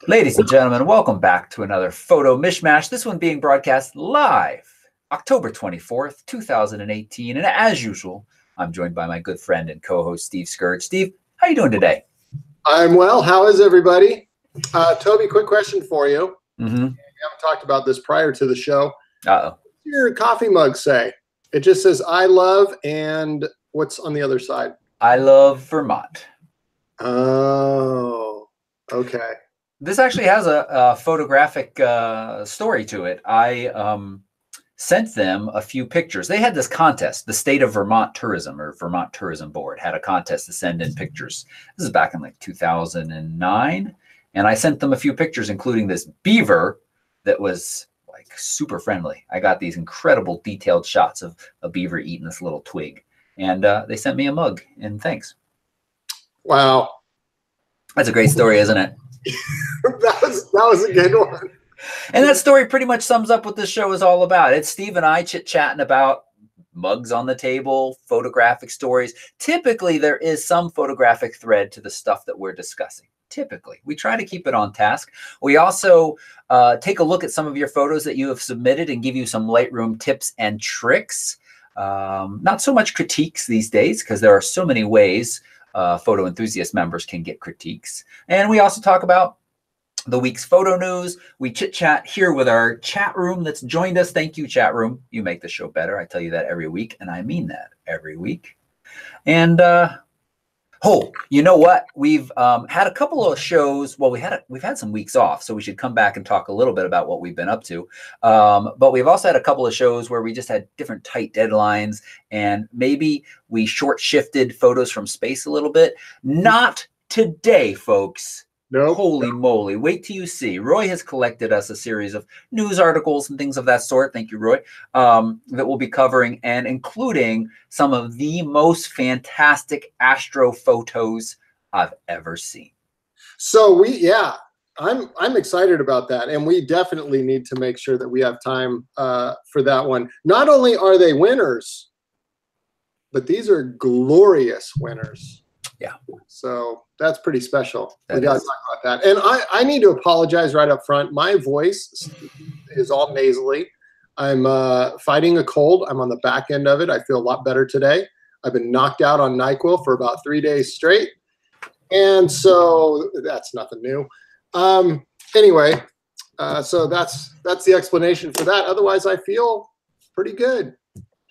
Ladies and gentlemen, welcome back to another photo mishmash. This one being broadcast live October 24th, 2018. And as usual, I'm joined by my good friend and co-host, Steve Scourge. Steve, how are you doing today? I'm well. How is everybody? Toby, quick question for you. We haven't talked about this prior to the show. Uh-oh. What's your coffee mug say? It just says, I love, and what's on the other side? I love Vermont. Oh, okay. This actually has a photographic story to it. I sent them a few pictures. They had this contest. The state of Vermont Tourism or Vermont Tourism Board had a contest to send in pictures. This is back in like 2009. And I sent them a few pictures, including this beaver that was like super friendly. I got these incredible detailed shots of a beaver eating this little twig. And they sent me a mug, and thanks. Wow. That's a great story, isn't it? that was a good one. And that story pretty much sums up what this show is all about. It's Steve and I chit-chatting about mugs on the table, photographic stories. Typically, there is some photographic thread to the stuff that we're discussing. Typically, we try to keep it on task. We also take a look at some of your photos that you have submitted and give you some Lightroom tips and tricks. Not so much critiques these days because there are so many ways photo enthusiast members can get critiques. And we also talk about the week's photo news. We chit chat here with our chat room that's joined us. Thank you, chat room. You make the show better. I tell you that every week, and I mean that every week. And oh, you know what? We've had a couple of shows. Well, we've had some weeks off, so we should come back and talk a little bit about what we've been up to. But we've also had a couple of shows where we just had different tight deadlines, and maybe we short shifted photos from space a little bit. Not today, folks. Nope. Holy moly. Wait till you see. Roy has collected us a series of news articles and things of that sort. Thank you, Roy. That we'll be covering and including some of the most fantastic astro photos I've ever seen. So I'm excited about that. And we definitely need to make sure that we have time for that one. Not only are they winners, but these are glorious winners. Yeah. So that's pretty special. We got to talk about that. And I need to apologize right up front. My voice is all nasally. I'm fighting a cold. I'm on the back end of it. I feel a lot better today. I've been knocked out on NyQuil for about 3 days straight. And so that's nothing new. Anyway, so that's the explanation for that. Otherwise, I feel pretty good.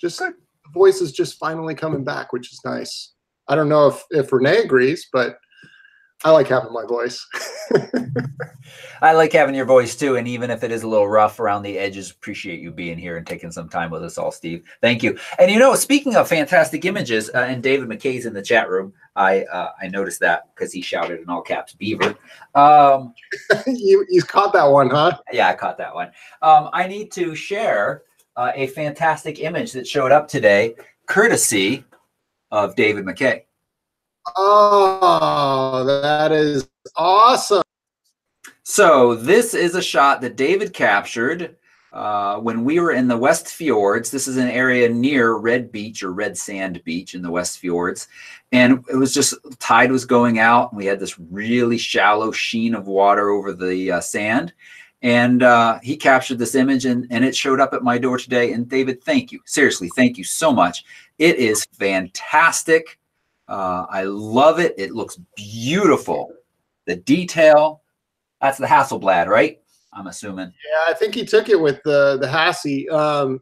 Just the voice is just finally coming back, which is nice. I don't know if Renee agrees, but I like having my voice. I like having your voice too. And even if it is a little rough around the edges, appreciate you being here and taking some time with us all, Steve. Thank you. And you know, speaking of fantastic images, and David McKay's in the chat room. I noticed that because he shouted in all caps, Beaver. You caught that one, huh? Yeah, I caught that one. I need to share a fantastic image that showed up today, courtesy of David McKay. Oh, that is awesome. So this is a shot that David captured when we were in the West Fjords. This is an area near Red Beach or Red Sand Beach in the West Fjords. And it was just, tide was going out. And we had this really shallow sheen of water over the sand. And he captured this image and it showed up at my door today. And David, thank you. Seriously, thank you so much. It is fantastic. I love it. It looks beautiful. The detail. That's the Hasselblad, right? I'm assuming. Yeah, I think he took it with the Hassie.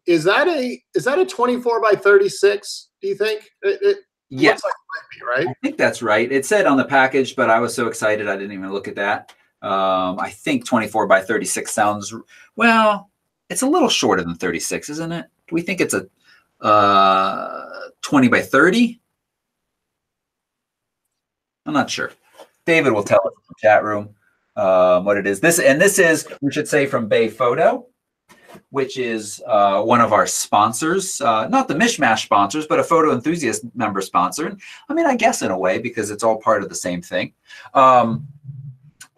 Is that a 24 by 36? Do you think? It yes. Looks like it might be, right? I think that's right. It said on the package, but I was so excited I didn't even look at that. I think 24 by 36 sounds, well, it's a little shorter than 36, isn't it? Do we think it's a 20 by 30? I'm not sure. David will tell us in the chat room what it is. This is, we should say, from Bay Photo, which is one of our sponsors, not the Mishmash sponsors, but a photo enthusiast member sponsor. I mean, I guess in a way, because it's all part of the same thing.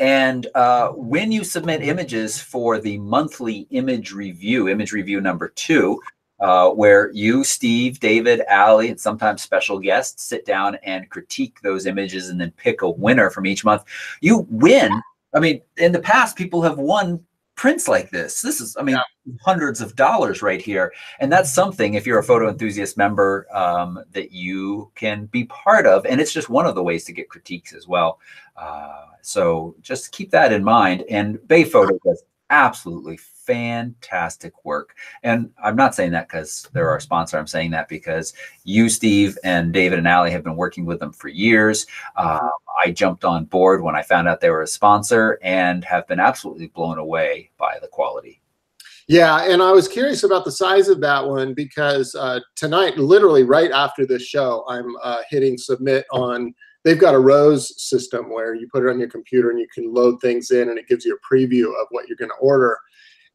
And when you submit images for the monthly image review number 2, where you, Steve, David, Allie, and sometimes special guests sit down and critique those images and then pick a winner from each month, you win I mean, in the past, people have won prints like this. This is, I mean, hundreds of dollars right here. And that's something, if you're a photo enthusiast member, that you can be part of. And it's just one of the ways to get critiques as well. So just keep that in mind. And Bay Photo does absolutely fantastic work. And I'm not saying that because they're our sponsor. I'm saying that because you, Steve, and David and Allie have been working with them for years. I jumped on board when I found out they were a sponsor and have been absolutely blown away by the quality. Yeah, and I was curious about the size of that one because tonight, literally right after this show, I'm hitting submit on, they've got a Rose system where you put it on your computer and you can load things in and it gives you a preview of what you're going to order.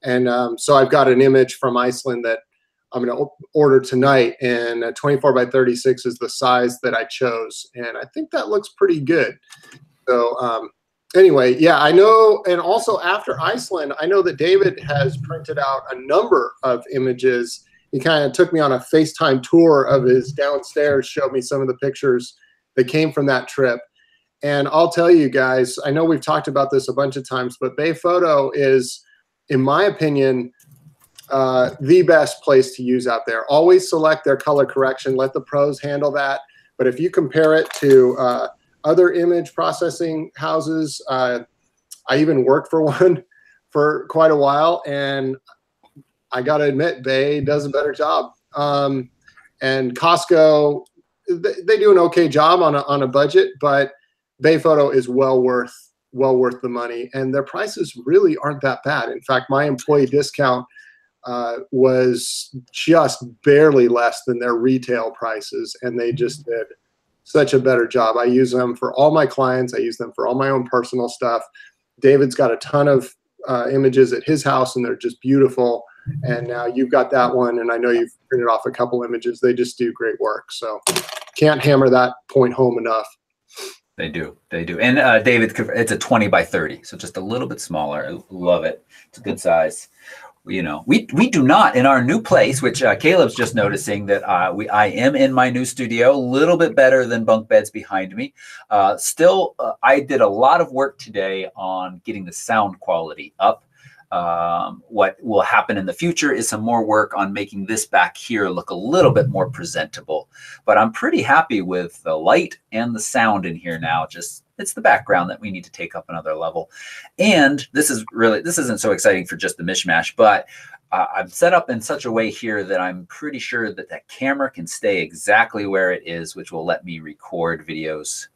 And so I've got an image from Iceland that I'm going to order tonight, and 24 by 36 is the size that I chose. And I think that looks pretty good. So anyway, yeah, I know. And also after Iceland, I know that David has printed out a number of images. He kind of took me on a FaceTime tour of his downstairs, showed me some of the pictures that came from that trip. And I'll tell you guys, I know we've talked about this a bunch of times, but Bay Photo is, in my opinion, the best place to use out there. Always select their color correction. Let the pros handle that. But if you compare it to other image processing houses, I even worked for one for quite a while, and I got to admit, Bay does a better job. And Costco, they do an okay job on a budget, but Bay Photo is well worth the money, and their prices really aren't that bad. In fact, my employee discount was just barely less than their retail prices, and they just did such a better job. I use them for all my clients. I use them for all my own personal stuff. David's got a ton of images at his house, and they're just beautiful. And now you've got that one, and I know you've printed off a couple images. They just do great work. So can't hammer that point home enough. They do. And David, it's a 20 by 30, so just a little bit smaller. I love it. It's a good size. You know, we do not, in our new place, which Caleb's just noticing that I am in my new studio, a little bit better than bunk beds behind me. Still, I did a lot of work today on getting the sound quality up. What will happen in the future is some more work on making this back here look a little bit more presentable. But I'm pretty happy with the light and the sound in here now. Just, it's the background that we need to take up another level. And this isn't so exciting for just the mishmash, but I'm set up in such a way here that I'm pretty sure that that camera can stay exactly where it is, which will let me record videos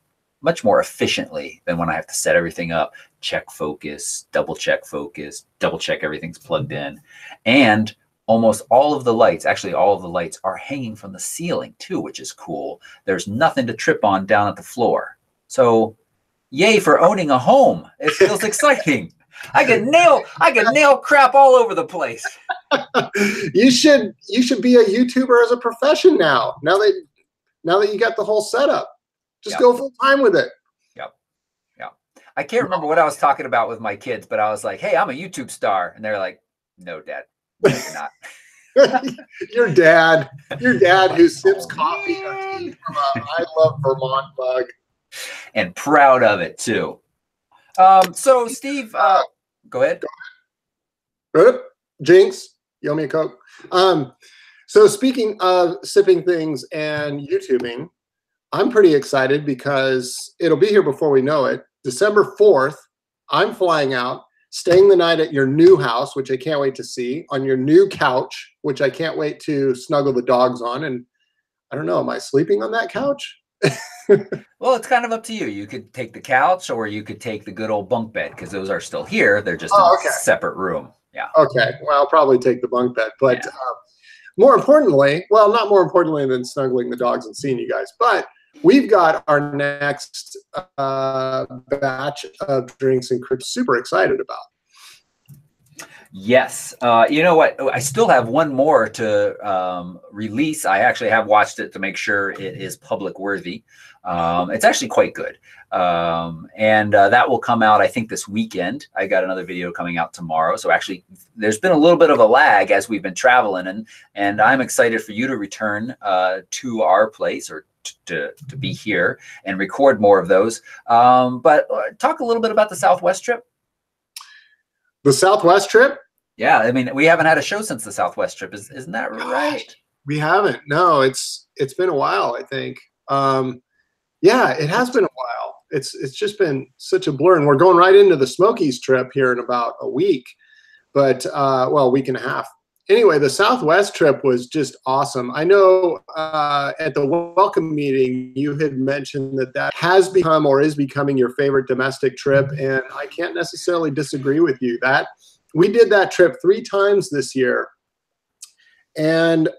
much more efficiently than when I have to set everything up, check focus, double check everything's plugged in. And almost all of the lights, actually all of the lights, are hanging from the ceiling too, which is cool. There's nothing to trip on down at the floor. So yay for owning a home. It feels exciting. I can nail crap all over the place. You should be a YouTuber as a profession now. Now that you got the whole setup. Just go full time with it. Yep. I can't remember what I was talking about with my kids, but I was like, hey, I'm a YouTube star. And they're like, no, Dad, no, you're not. Your dad who sips coffee or tea from a I Love Vermont mug. And proud of it, too. So, Steve, go ahead. Jinx, you owe me a Coke. So speaking of sipping things and YouTubing, I'm pretty excited because it'll be here before we know it. December 4th, I'm flying out, staying the night at your new house, which I can't wait to see, on your new couch, which I can't wait to snuggle the dogs on. And I don't know, am I sleeping on that couch? Well, it's kind of up to you. You could take the couch or you could take the good old bunk bed because those are still here. They're just in a separate room. Yeah. Okay. Well, I'll probably take the bunk bed. But more importantly, well, not more importantly than snuggling the dogs and seeing you guys, but we've got our next batch of drinks and cribs super excited about. Yes. You know what? I still have one more to release. I actually have watched it to make sure it is public worthy. It's actually quite good. And that will come out, I think, this weekend. I got another video coming out tomorrow. So actually, there's been a little bit of a lag as we've been traveling. And I'm excited for you to return to our place or to be here and record more of those. But talk a little bit about the Southwest trip. The Southwest trip? Yeah, I mean, we haven't had a show since the Southwest trip. Isn't that right? We haven't. No, it's been a while, I think. Yeah, it has been a while. It's just been such a blur, and we're going right into the Smokies trip here in about a week, but well, a week and a half. Anyway, the Southwest trip was just awesome. I know at the welcome meeting you had mentioned that has become or is becoming your favorite domestic trip, and I can't necessarily disagree with you. That we did that trip 3 times this year, and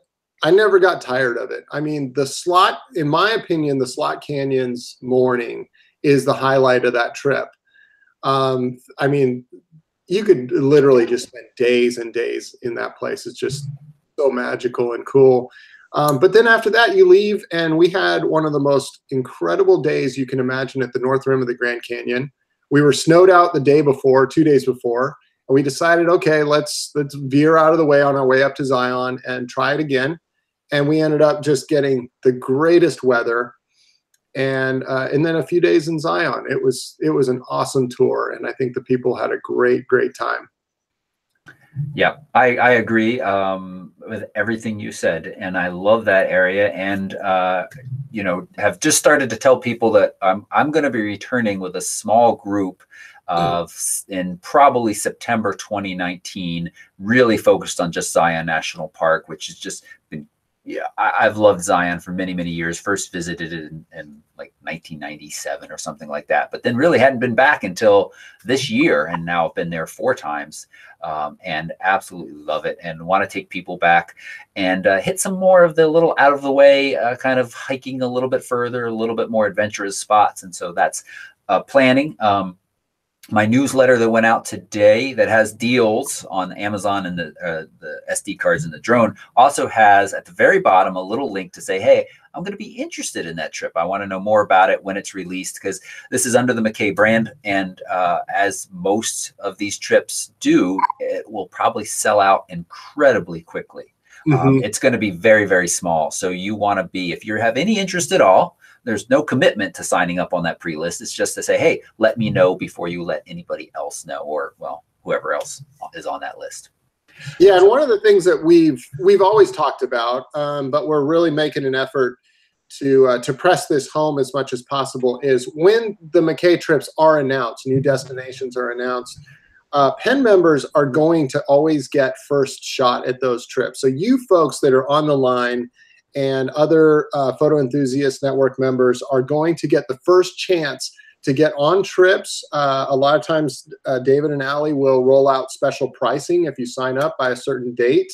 I never got tired of it. I mean, the slot, in my opinion, the Slot Canyons morning is the highlight of that trip. I mean, you could literally just spend days and days in that place. It's just so magical and cool. But then after that, you leave, and we had one of the most incredible days you can imagine at the North Rim of the Grand Canyon. We were snowed out the day before, 2 days before, and we decided, okay, let's veer out of the way on our way up to Zion and try it again. And we ended up just getting the greatest weather, and then a few days in Zion. It was an awesome tour, and I think the people had a great time. Yeah, I agree with everything you said, and I love that area. And you know, have just started to tell people that I'm going to be returning with a small group in probably September 2019, really focused on just Zion National Park, which has just been. Yeah, I've loved Zion for many years. First visited it in like 1997 or something like that, but then really hadn't been back until this year, and now I've been there 4 times, and absolutely love it, and want to take people back and hit some more of the little out of the way, kind of hiking a little bit further, a little bit more adventurous spots. And so that's planning. My newsletter that went out today that has deals on Amazon and the SD cards and the drone also has at the very bottom a little link to say, hey, I'm going to be interested in that trip. I want to know more about it when it's released, because this is under the McKay brand. And as most of these trips do, it will probably sell out incredibly quickly. It's going to be very small. So you want to be, if you have any interest at all, there's no commitment to signing up on that pre-list. It's just to say, hey, let me know before you let anybody else know, or, well, whoever else is on that list. Yeah, and one of the things that we've always talked about, but we're really making an effort to press this home as much as possible, is when the McKay trips are announced, new destinations are announced, Penn members are going to always get first shot at those trips. So you folks that are on the line and other Photo Enthusiast Network members are going to get the first chance to get on trips. A lot of times, David and Allie will roll out special pricing if you sign up by a certain date.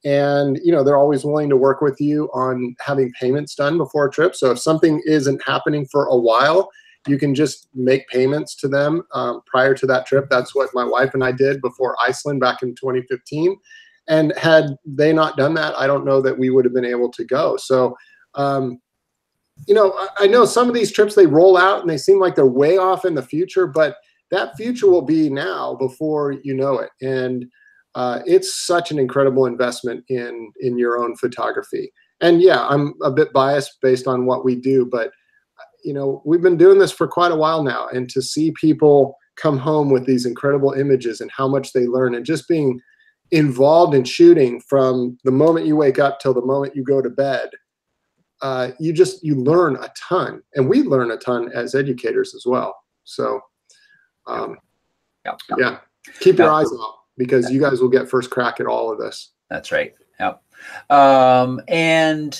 And, you know, they're always willing to work with you on having payments done before a trip. So if something isn't happening for a while, you can just make payments to them prior to that trip. That's what my wife and I did before Iceland back in 2015. And had they not done that, I don't know that we would have been able to go. So, you know, I know some of these trips, they roll out and they seem like they're way off in the future, but that future will be now before you know it. And it's such an incredible investment in your own photography. And yeah, I'm a bit biased based on what we do, but, you know, we've been doing this for quite a while now. And to see people come home with these incredible images and how much they learn, and just being involved in shooting from the moment you wake up till the moment you go to bed, you learn a ton, and we learn a ton as educators as well. So yeah, keep your eyes out, because you guys will get first crack at all of this. That's right. Yep. And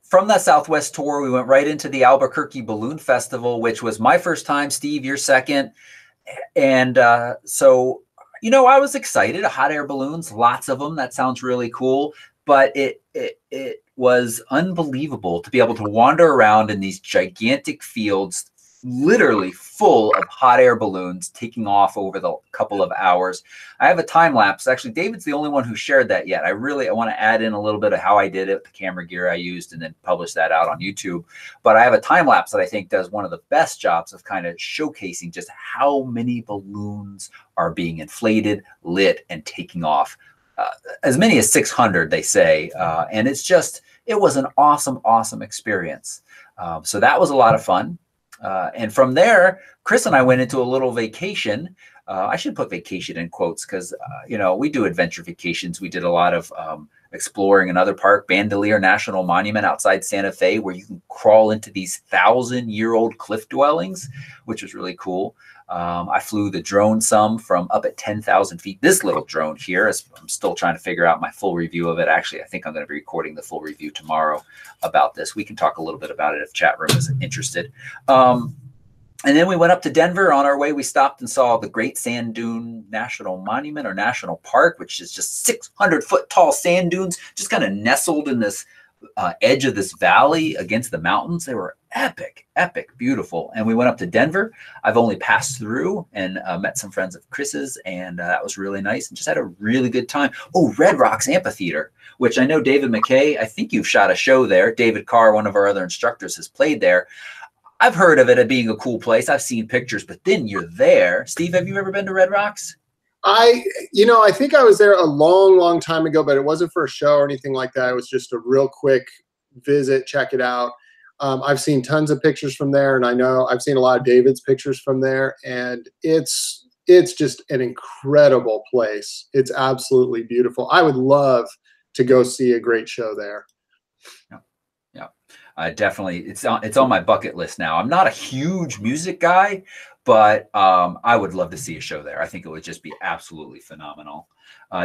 from that Southwest tour, we went right into the Albuquerque Balloon Festival, which was my first time. Steve, your second. And so, you know, I was excited. Hot air balloons, lots of them. That sounds really cool. But it was unbelievable to be able to wander around in these gigantic fields, literally full of hot air balloons taking off over the couple of hours. I have a time lapse. Actually, David's the only one who shared that yet. I want to add in a little bit of how I did it, the camera gear I used, and then publish that out on YouTube. But I have a time lapse that I think does one of the best jobs of kind of showcasing just how many balloons are being inflated, lit, and taking off. As many as 600, they say. And it was an awesome experience. So that was a lot of fun. And from there, Chris and I went into a little vacation I should put vacation in quotes because, you know, we do adventure vacations. We did a lot of exploring another park, Bandelier National Monument outside Santa Fe, where you can crawl into these 1,000-year-old cliff dwellings, which was really cool. I flew the drone some from up at 10,000 feet. This little drone here, I'm still trying to figure out my full review of it. Actually, I think I'm going to be recording the full review tomorrow about this. We can talk a little bit about it if chat room is interested. And then we went up to Denver. On our way, we stopped and saw the Great Sand Dune National Monument or National Park, which is just 600-foot tall sand dunes, just kind of nestled in this edge of this valley against the mountains. They were epic, epic, beautiful. And we went up to Denver. I've only passed through and met some friends of Chris's, and that was really nice and just had a really good time. Oh, Red Rocks Amphitheater, which I know David McKay, I think you've shot a show there. David Carr, one of our other instructors, has played there. I've heard of it as being a cool place. I've seen pictures, but then you're there. Steve, have you ever been to Red Rocks? I think I was there a long, long time ago, but it wasn't for a show or anything like that. It was just a real quick visit, check it out. I've seen tons of pictures from there, and I know I've seen a lot of David's pictures from there, and it's just an incredible place. It's absolutely beautiful. I would love to go see a great show there. Yeah. Definitely, it's on my bucket list now. I'm not a huge music guy, but I would love to see a show there. I think it would just be absolutely phenomenal.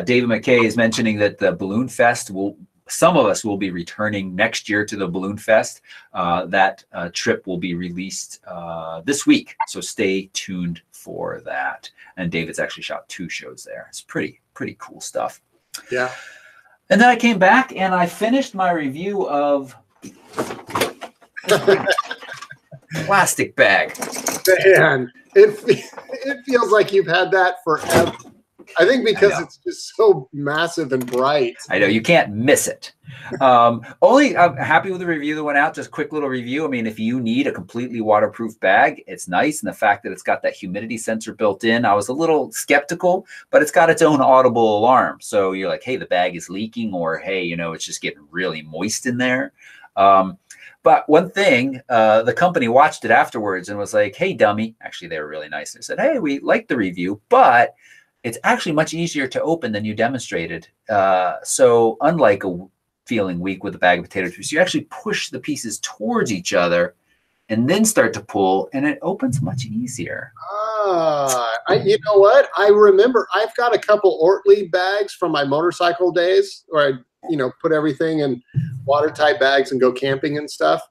David McKay is mentioning that the Balloon Fest some of us will be returning next year to the Balloon Fest. That trip will be released this week, so stay tuned for that. And David's actually shot 2 shows there. It's pretty cool stuff. Yeah. And then I came back and I finished my review of plastic bag. Man, it feels like you've had that forever. I think because it's just so massive and bright. I know, you can't miss it. I'm happy with the review that went out. Just a quick little review. I mean, if you need a completely waterproof bag, it's nice. And the fact that it's got that humidity sensor built in, I was a little skeptical, but it's got its own audible alarm. So you're like, hey, the bag is leaking, or hey, you know, it's just getting really moist in there. But one thing, the company watched it afterwards and was like, hey, dummy. Actually, they were really nice. They said, hey, we liked the review, but it's actually much easier to open than you demonstrated. So unlike feeling weak with a bag of potato chips, you actually push the pieces towards each other and then start to pull, and it opens much easier. You know what? I remember I've got a couple Ortley bags from my motorcycle days where I, put everything in watertight bags and go camping and stuff.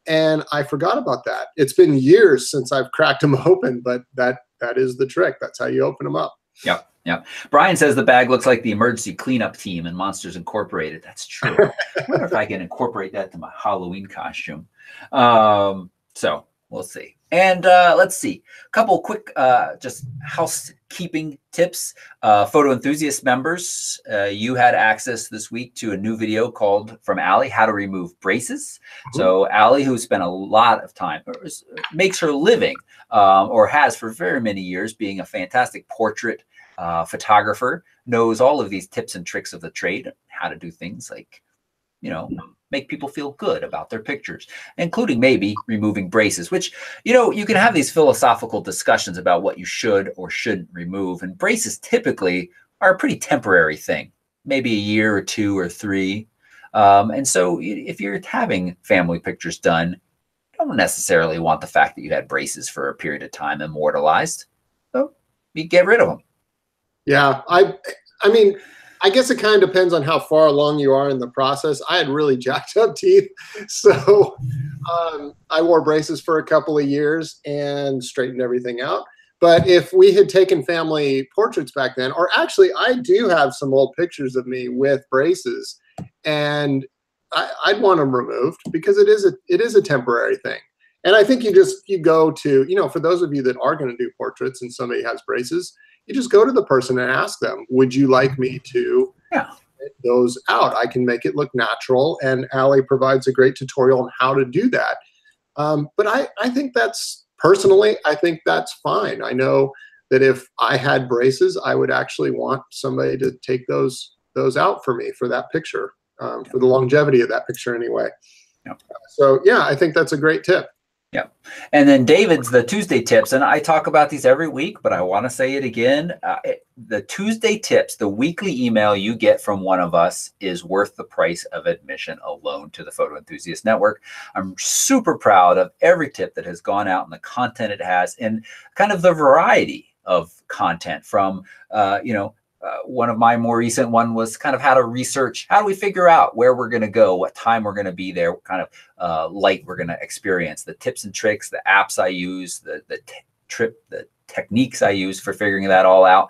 And I forgot about that. It's been years since I've cracked them open, but that is the trick. That's how you open them up. Yep. Brian says the bag looks like the emergency cleanup team in Monsters Incorporated. That's true. I wonder if I can incorporate that to my Halloween costume. So we'll see. And let's see. A couple quick just housekeeping tips. Photo enthusiast members, you had access this week to a new video called from Allie, How to Remove Braces. So Allie, who spent a lot of time, makes her living, or has for very many years, being a fantastic portrait photographer, knows all of these tips and tricks of the trade, how to do things like, make people feel good about their pictures, including maybe removing braces, which, you can have these philosophical discussions about what you should or shouldn't remove. And braces typically are a pretty temporary thing, maybe a year or 2 or 3. And so if you're having family pictures done, you don't necessarily want the fact that you had braces for a period of time immortalized. So you get rid of them. Yeah. I mean, I guess it kind of depends on how far along you are in the process. I had really jacked up teeth, so I wore braces for a couple of years and straightened everything out. But if we had taken family portraits back then, or actually I do have some old pictures of me with braces, and I'd want them removed because it is a temporary thing. And I think you go to, for those of you that are going to do portraits and somebody has braces, you just go to the person and ask them, would you like me to get those out? I can make it look natural. And Allie provides a great tutorial on how to do that. But I think personally, I think that's fine. I know that if I had braces, I would actually want somebody to take those out for me for that picture, for the longevity of that picture anyway. So yeah, I think that's a great tip. Yeah. And then David's the Tuesday tips. And I talk about these every week, but I want to say it again. The Tuesday tips, the weekly email you get from one of us is worth the price of admission alone to the Photo Enthusiast Network. I'm super proud of every tip that has gone out and the content it has and kind of the variety of content from, one of my more recent one was kind of how to research, how do we figure out where we're going to go, what time we're going to be there, what kind of light we're going to experience, the tips and tricks, the apps I use, the techniques I use for figuring that all out.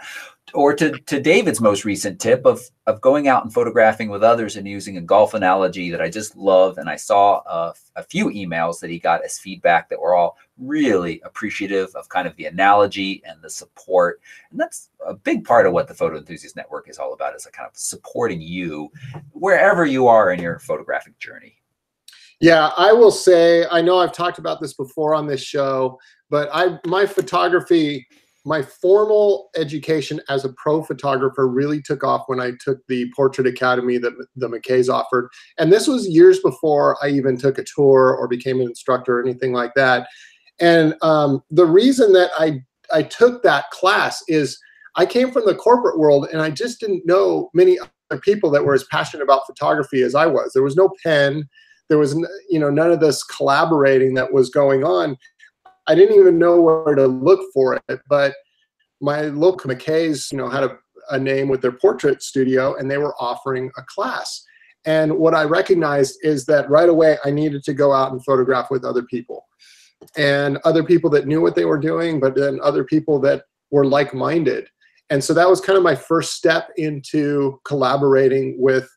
Or to David's most recent tip of going out and photographing with others and using a golf analogy that I just love. And I saw a few emails that he got as feedback that were all really appreciative of kind of the analogy and the support. And that's a big part of what the Photo Enthusiast Network is all about, is a kind of supporting you wherever you are in your photographic journey. Yeah, I will say, I know I've talked about this before on this show, but my photography, my formal education as a pro photographer really took off when I took the Portrait Academy that the McKays offered. And this was years before I even took a tour or became an instructor or anything like that. And the reason that I took that class is I came from the corporate world and I just didn't know many other people that were as passionate about photography as I was. There was no pen. There was, none of this collaborating that was going on. I didn't even know where to look for it, but my local McKays, had a name with their portrait studio, and they were offering a class. And what I recognized is that right away I needed to go out and photograph with other people, and other people that knew what they were doing, but then other people that were like-minded. And so that was kind of my first step into collaborating with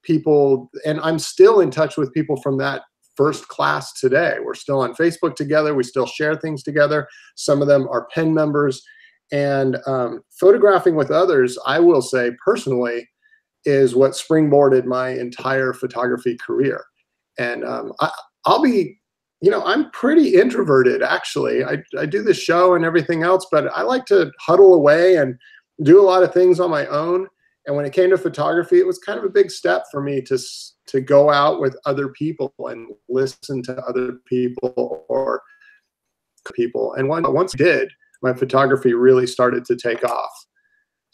people. And I'm still in touch with people from that first class today. We're still on Facebook together. We still share things together. Some of them are pen members. And photographing with others, I will say personally, is what springboarded my entire photography career. And I'll be, I'm pretty introverted, actually. I do the show and everything else, but I like to huddle away and do a lot of things on my own. And when it came to photography, it was kind of a big step for me to go out with other people and listen to other people or people. And once I did, my photography really started to take off.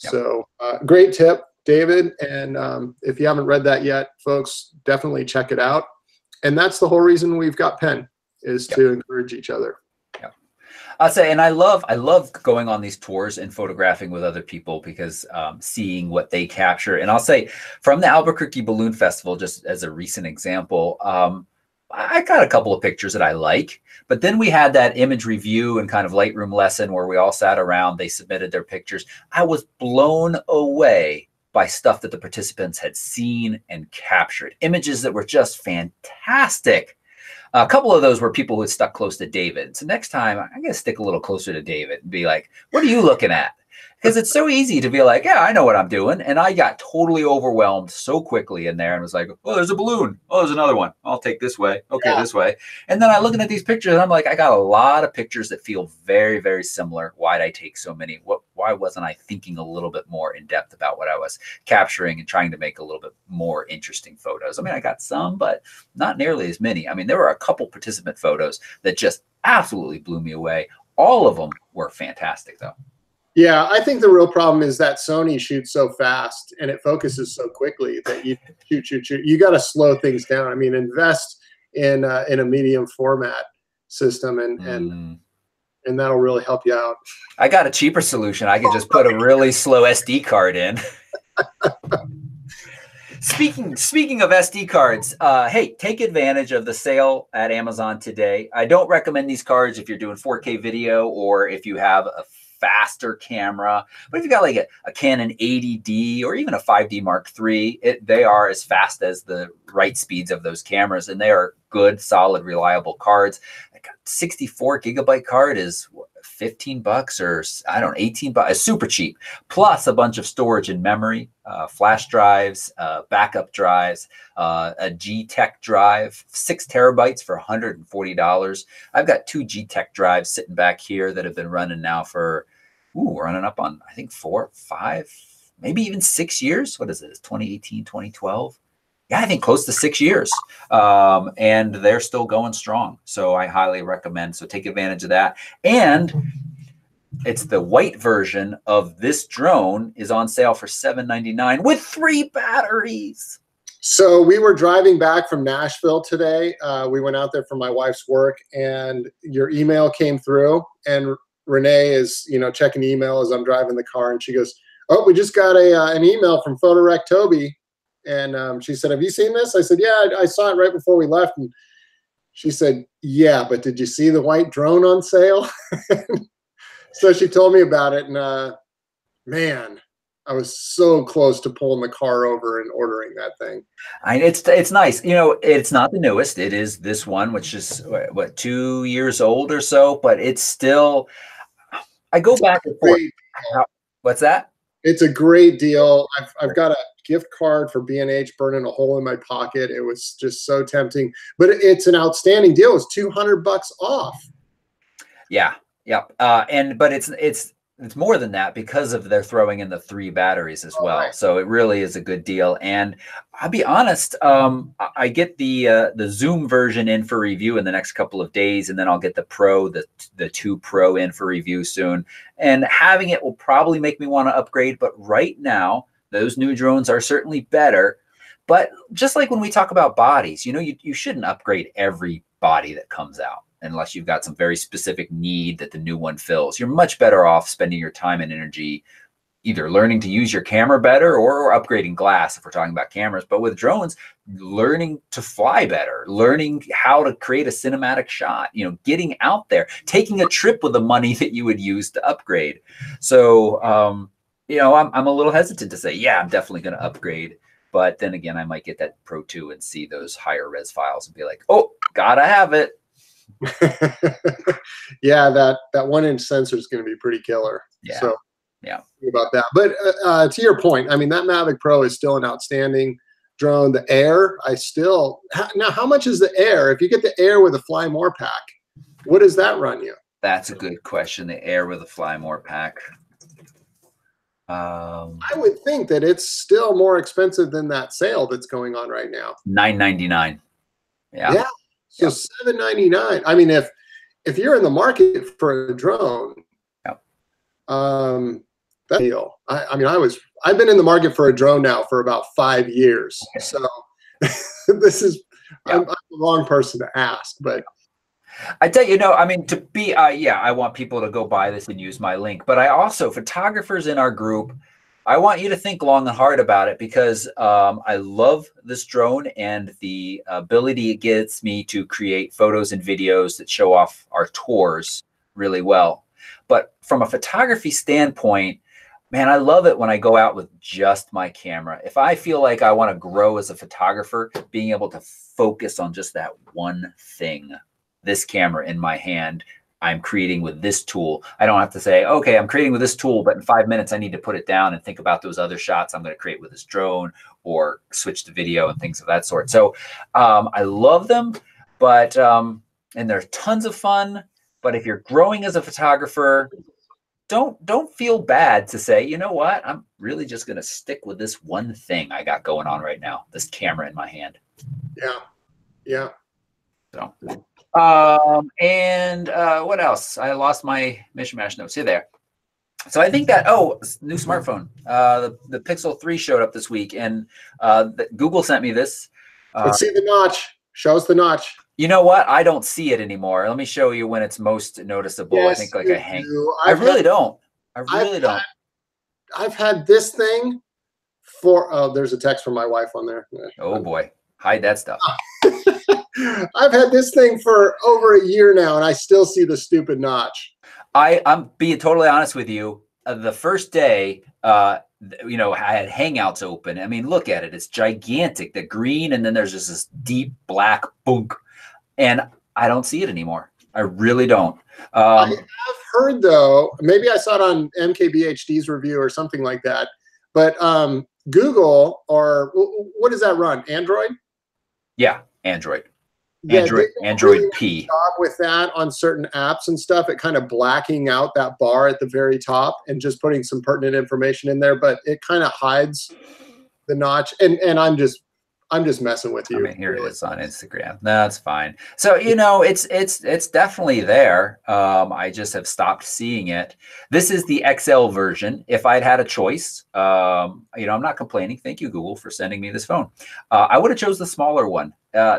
Yep. So great tip, David. And if you haven't read that yet, folks, definitely check it out. And that's the whole reason we've got Pen, is to encourage each other. I'll say, and I love going on these tours and photographing with other people because seeing what they capture. And I'll say, from the Albuquerque Balloon Festival, just as a recent example, I got a couple of pictures that I like, but then we had that image review and kind of Lightroom lesson where we all sat around, they submitted their pictures. I was blown away by stuff that the participants had seen and captured, images that were just fantastic. A couple of those were people who had stuck close to David. So next time, I'm going to stick a little closer to David and be like, what are you looking at? Because it's so easy to be like, yeah, I know what I'm doing. And I got totally overwhelmed so quickly in there and was like, oh, there's a balloon. Oh, there's another one. I'll take this way. Okay, this way. And then I'm looking at these pictures and I'm like, I got a lot of pictures that feel very, very similar. Why'd I take so many? Why wasn't I thinking a little bit more in depth about what I was capturing and trying to make a little bit more interesting photos? I mean, I got some, but not nearly as many. I mean, there were a couple participant photos that just absolutely blew me away. All of them were fantastic, though. Yeah, I think the real problem is that Sony shoots so fast and it focuses so quickly that you shoot. You got to slow things down. I mean, invest in a medium format system, and that'll really help you out. I got a cheaper solution. I could just put a really slow SD card in. Speaking of SD cards, hey, take advantage of the sale at Amazon today. I don't recommend these cards if you're doing 4K video or if you have a faster camera, but if you got like a Canon 80D or even a 5D Mark III, they are as fast as the right speeds of those cameras, and they are good, solid, reliable cards. Like a 64 gigabyte card is $15 or I don't know, $18. It's super cheap. Plus a bunch of storage and memory, flash drives, backup drives, a G-Tech drive, 6 terabytes for $140. I've got 2 G-Tech drives sitting back here that have been running now for, running up on, I think 4, 5, maybe even 6 years. What is it? It's 2018, 2012. yeah, I think close to 6 years. And they're still going strong. So I highly recommend. So take advantage of that. And it's the white version of this drone is on sale for $799 with 3 batteries. So we were driving back from Nashville today. We went out there for my wife's work, and your email came through. And Renee is, checking email as I'm driving the car, and she goes, "Oh, we just got an email from Photorec Toby," and she said, "Have you seen this?" I said, "Yeah, I saw it right before we left." And she said, "Yeah, but did you see the white drone on sale?" So she told me about it, and man, I was so close to pulling the car over and ordering that thing. It's nice. It's not the newest. It is this one, which is what 2 years old or so, but it's still. I go back and forth. What's that? It's a great deal. I've got a gift card for B&H burning a hole in my pocket. It was just so tempting, but it's an outstanding deal. It's $200 off. Yeah. Yep. But it's more than that because of they're throwing in the 3 batteries as well. Right. So it really is a good deal. And I'll be honest, I get the Zoom version in for review in the next couple of days, and then I'll get the Pro, the 2 Pro in for review soon. And having it will probably make me want to upgrade. But right now, those new drones are certainly better. But just like when we talk about bodies, you shouldn't upgrade every body that comes out, unless you've got some very specific need that the new one fills. You're much better off spending your time and energy either learning to use your camera better or upgrading glass if we're talking about cameras. But with drones, learning to fly better, learning how to create a cinematic shot, getting out there, taking a trip with the money that you would use to upgrade. So, I'm a little hesitant to say, yeah, I'm definitely going to upgrade. But then again, I might get that Pro 2 and see those higher res files and be like, oh, gotta have it. Yeah, that 1-inch sensor is going to be pretty killer. Yeah. So yeah, about that. But to your point, I mean, that Mavic Pro is still an outstanding drone. The Air, now how much is the Air? If you get the Air with a Fly More pack, what does that run you? That's a good question. The Air with a Fly More pack. I would think that it's still more expensive than that sale that's going on right now. $999. Yeah. Yeah. So $799. I mean, if you're in the market for a drone, that deal. I've been in the market for a drone now for about 5 years. Okay. So this is I'm the wrong person to ask, but I tell you, I want people to go buy this and use my link. But I also, photographers in our group, I want you to think long and hard about it, because I love this drone and the ability it gets me to create photos and videos that show off our tours really well. But from a photography standpoint, man, I love it when I go out with just my camera. If I feel like I want to grow as a photographer, being able to focus on just that one thing, this camera in my hand, I'm creating with this tool. I don't have to say, okay, I'm creating with this tool, but in 5 minutes I need to put it down and think about those other shots I'm going to create with this drone, or switch to video and things of that sort. So I love them, but and they're tons of fun. But if you're growing as a photographer, don't feel bad to say, you know what, I'm really just going to stick with this one thing I got going on right now, this camera in my hand. Yeah. So. What else? I lost my mishmash notes. Here there. So I think that, new smartphone. The Pixel 3 showed up this week, and Google sent me this. Let's see the notch. Show us the notch. You know what? I don't see it anymore. Let me show you when it's most noticeable. Yes, I think like a hang. I really don't. I've had this thing for, there's a text from my wife on there. Oh boy. Hide that stuff. I've had this thing for over a year now, and I still see the stupid notch. I'm being totally honest with you. The first day, I had Hangouts open. I mean, look at it. It's gigantic, the green, and then there's just this deep black bunk. And I don't see it anymore. I really don't. I have heard, though, maybe I saw it on MKBHD's review or something like that, but Google, or what does that run? Android? Yeah, Android. Yeah, Android really P. Job with that on certain apps and stuff, it kind of blacking out that bar at the very top and just putting some pertinent information in there, but it kind of hides the notch. And I'm just messing with you. I mean, here it is on Instagram. No, that's fine. So, you know, it's definitely there. I just have stopped seeing it. This is the XL version. If I'd had a choice, you know, I'm not complaining. Thank you, Google, for sending me this phone. I would have chose the smaller one.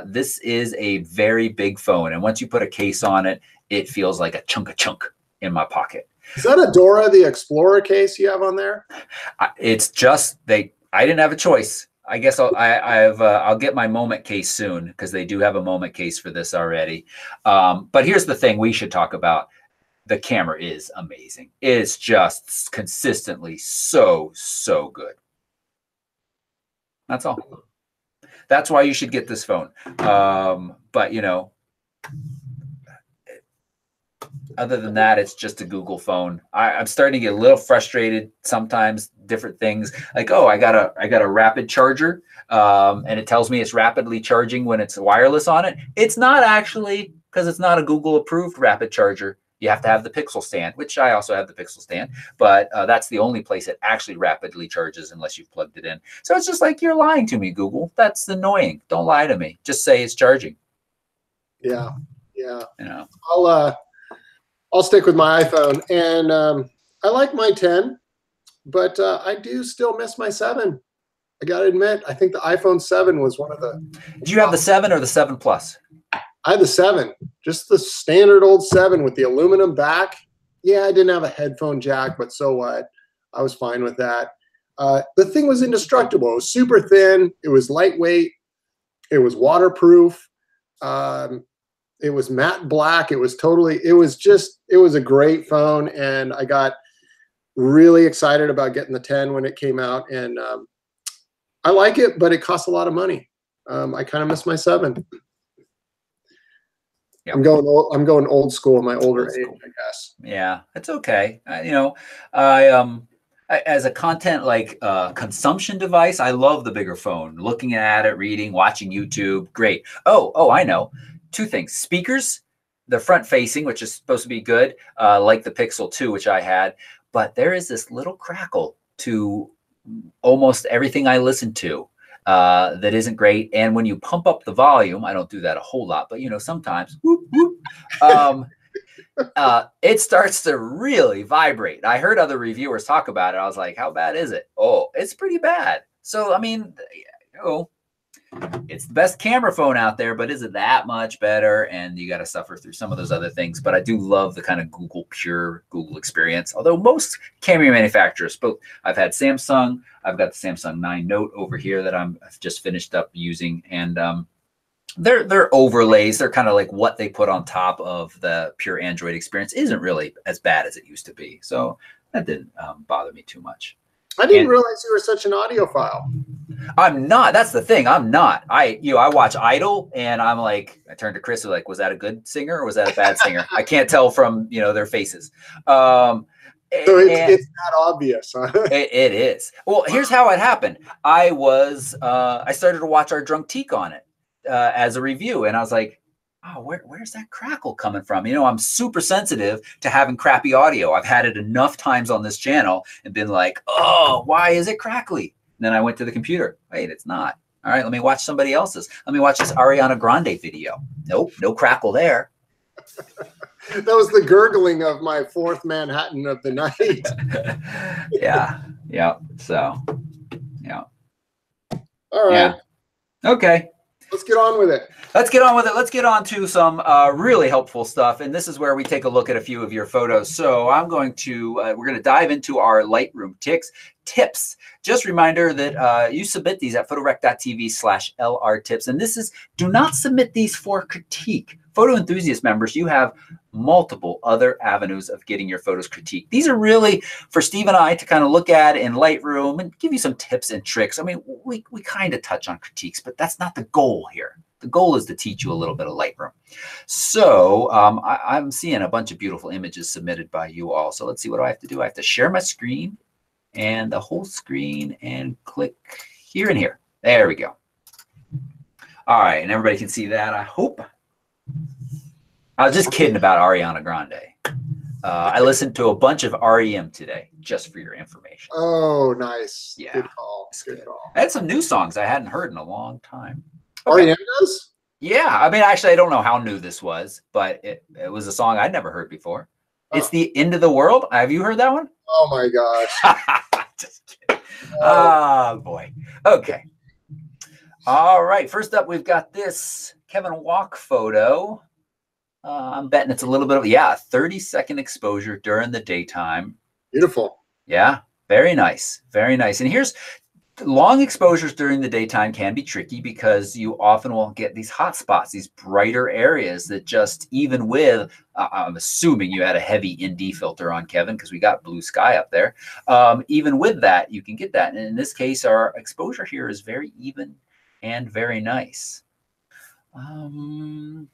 This is a very big phone, and once you put a case on it, it feels like a chunk in my pocket. Is that a Dora the Explorer case you have on there? It's just I didn't have a choice. I guess I'll get my Moment case soon, because they do have a Moment case for this already. But here's the thing we should talk about. The camera is amazing. It's just consistently so good. That's all. That's why you should get this phone. But, you know, other than that, it's just a Google phone. I'm starting to get a little frustrated sometimes. Different things like, oh, I got a rapid charger, and it tells me it's rapidly charging when it's wireless on it. It's not actually, because it's not a Google approved rapid charger. You have to have the Pixel stand, which I also have the Pixel stand, but that's the only place it actually rapidly charges unless you've plugged it in. So it's just like, you're lying to me, Google. That's annoying. Don't lie to me. Just say it's charging. Yeah. You know. I'll stick with my iPhone, and I like my 10, but I do still miss my 7. I got to admit, I think the iPhone 7 was one of the... Do you have the 7 or the 7 Plus? I had the 7, just the standard old 7 with the aluminum back. Yeah, I didn't have a headphone jack, but so what? I was fine with that. The thing was indestructible. It was super thin. It was lightweight. It was waterproof. It was matte black. It was a great phone. And I got really excited about getting the 10 when it came out. And I like it, but it costs a lot of money. I kind of miss my 7. Yep. I'm going old school in my older age, I guess. Yeah, it's okay. You know, as a content consumption device, I love the bigger phone. Looking at it, reading, watching YouTube, great. Oh, I know. 2 things: speakers, the front facing, which is supposed to be good, like the Pixel 2, which I had, but there is this little crackle to almost everything I listen to that isn't great. And when you pump up the volume, I don't do that a whole lot, but you know, sometimes whoop, whoop, it starts to really vibrate. I heard other reviewers talk about it. I was like, how bad is it? Oh, it's pretty bad. So, I mean, you know, it's the best camera phone out there, but is it that much better? And you got to suffer through some of those other things. But I do love the kind of pure Google experience. Although most camera manufacturers, both, I've had Samsung, I've got the Samsung 9 Note over here that I've just finished up using, and their overlays, they're kind of like what they put on top of the pure Android experience isn't really as bad as it used to be. So that didn't bother me too much. I didn't realize you were such an audiophile. I'm not. That's the thing. I'm not. I watch Idol, and I'm like, I turned to Chris, like, was that a good singer or was that a bad singer? I can't tell from, you know, their faces. So it's not obvious. Huh? It is. Well, here's how it happened. I started to watch our Drunk Teak on it as a review, and I was like, oh, where's that crackle coming from? You know, I'm super sensitive to having crappy audio. I've had it enough times on this channel and been like, oh, why is it crackly? And then I went to the computer. Wait, it's not. All right, let me watch somebody else's. Let me watch this Ariana Grande video. Nope, no crackle there. That was the gurgling of my 4th Manhattan of the night. Yeah. So, yeah. All right. Yeah. Okay. Let's get on with it. Let's get on to some really helpful stuff. And this is where we take a look at a few of your photos. So we're going to dive into our Lightroom tips. Just a reminder that you submit these at photorec.tv/LR tips. And do not submit these for critique. Photo enthusiast members, you have multiple other avenues of getting your photos critiqued. These are really for Steve and I to kind of look at in Lightroom and give you some tips and tricks. I mean, we kind of touch on critiques, but that's not the goal here. The goal is to teach you a little bit of Lightroom. So I'm seeing a bunch of beautiful images submitted by you all. So let's see, what do I have to do? I have to share my screen and the whole screen and click here and here. There we go. All right, and everybody can see that, I hope. I was just kidding about Ariana Grande. I listened to a bunch of REM today, just for your information. Oh, nice. Yeah, Good call. good call. I had some new songs I hadn't heard in a long time. Okay. REM does? Yeah, I mean, actually, I don't know how new this was, but it was a song I'd never heard before. Oh. It's The End of the World. Have you heard that one? Oh my gosh. Just kidding. Oh boy. Okay. All right. First up, we've got this Kevin Walk photo. I'm betting it's a little bit of, 30-second exposure during the daytime. Beautiful. Yeah, very nice. Very nice. And here's long exposures during the daytime can be tricky because you often will get these hot spots, these brighter areas that just, even with, I'm assuming you had a heavy ND filter on, Kevin, because we got blue sky up there. Even with that, you can get that. And in this case, our exposure here is very even and very nice. 30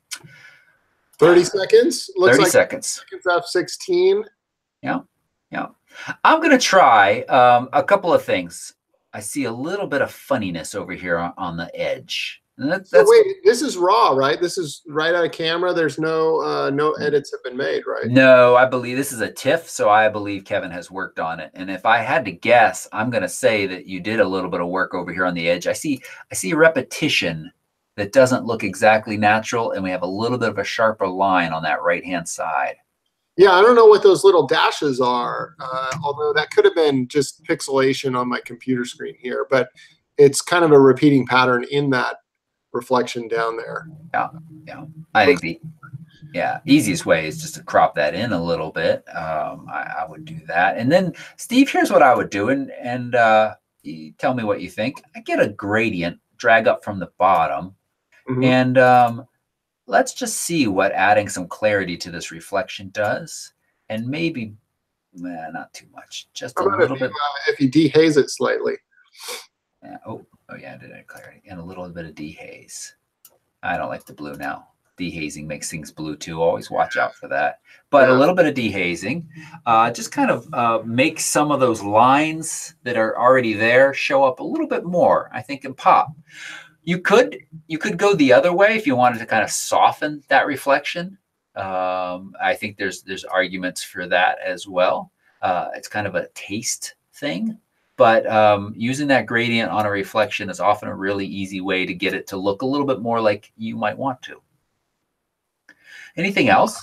seconds. Looks 30 like seconds. F16. Yeah. I'm going to try a couple of things. I see a little bit of funniness over here on the edge. That's, so wait, this is raw, right? This is right out of camera. There's no no edits have been made, right? No, I believe this is a TIFF, so I believe Kevin has worked on it. And if I had to guess, I'm going to say that you did a little bit of work over here on the edge. I see repetition that doesn't look exactly natural, and we have a little bit of a sharper line on that right-hand side. Yeah, I don't know what those little dashes are, although that could have been just pixelation on my computer screen here, but it's kind of a repeating pattern in that reflection down there. Yeah. I think the easiest way is just to crop that in a little bit. I would do that. And then, Steve, here's what I would do, and you tell me what you think. I get a gradient, drag up from the bottom, and let's just see what adding some clarity to this reflection does. And maybe, not too much, just a little bit. If you dehaze it slightly. Oh yeah, I did add clarity. And a little bit of dehaze. I don't like the blue now. Dehazing makes things blue too. Always watch out for that. But a little bit of dehazing just kind of makes some of those lines that are already there show up a little bit more, I think, and pop. You could go the other way if you wanted to kind of soften that reflection. I think there's arguments for that as well. It's kind of a taste thing, but using that gradient on a reflection is often a really easy way to get it to look a little bit more like you might want to. Anything else?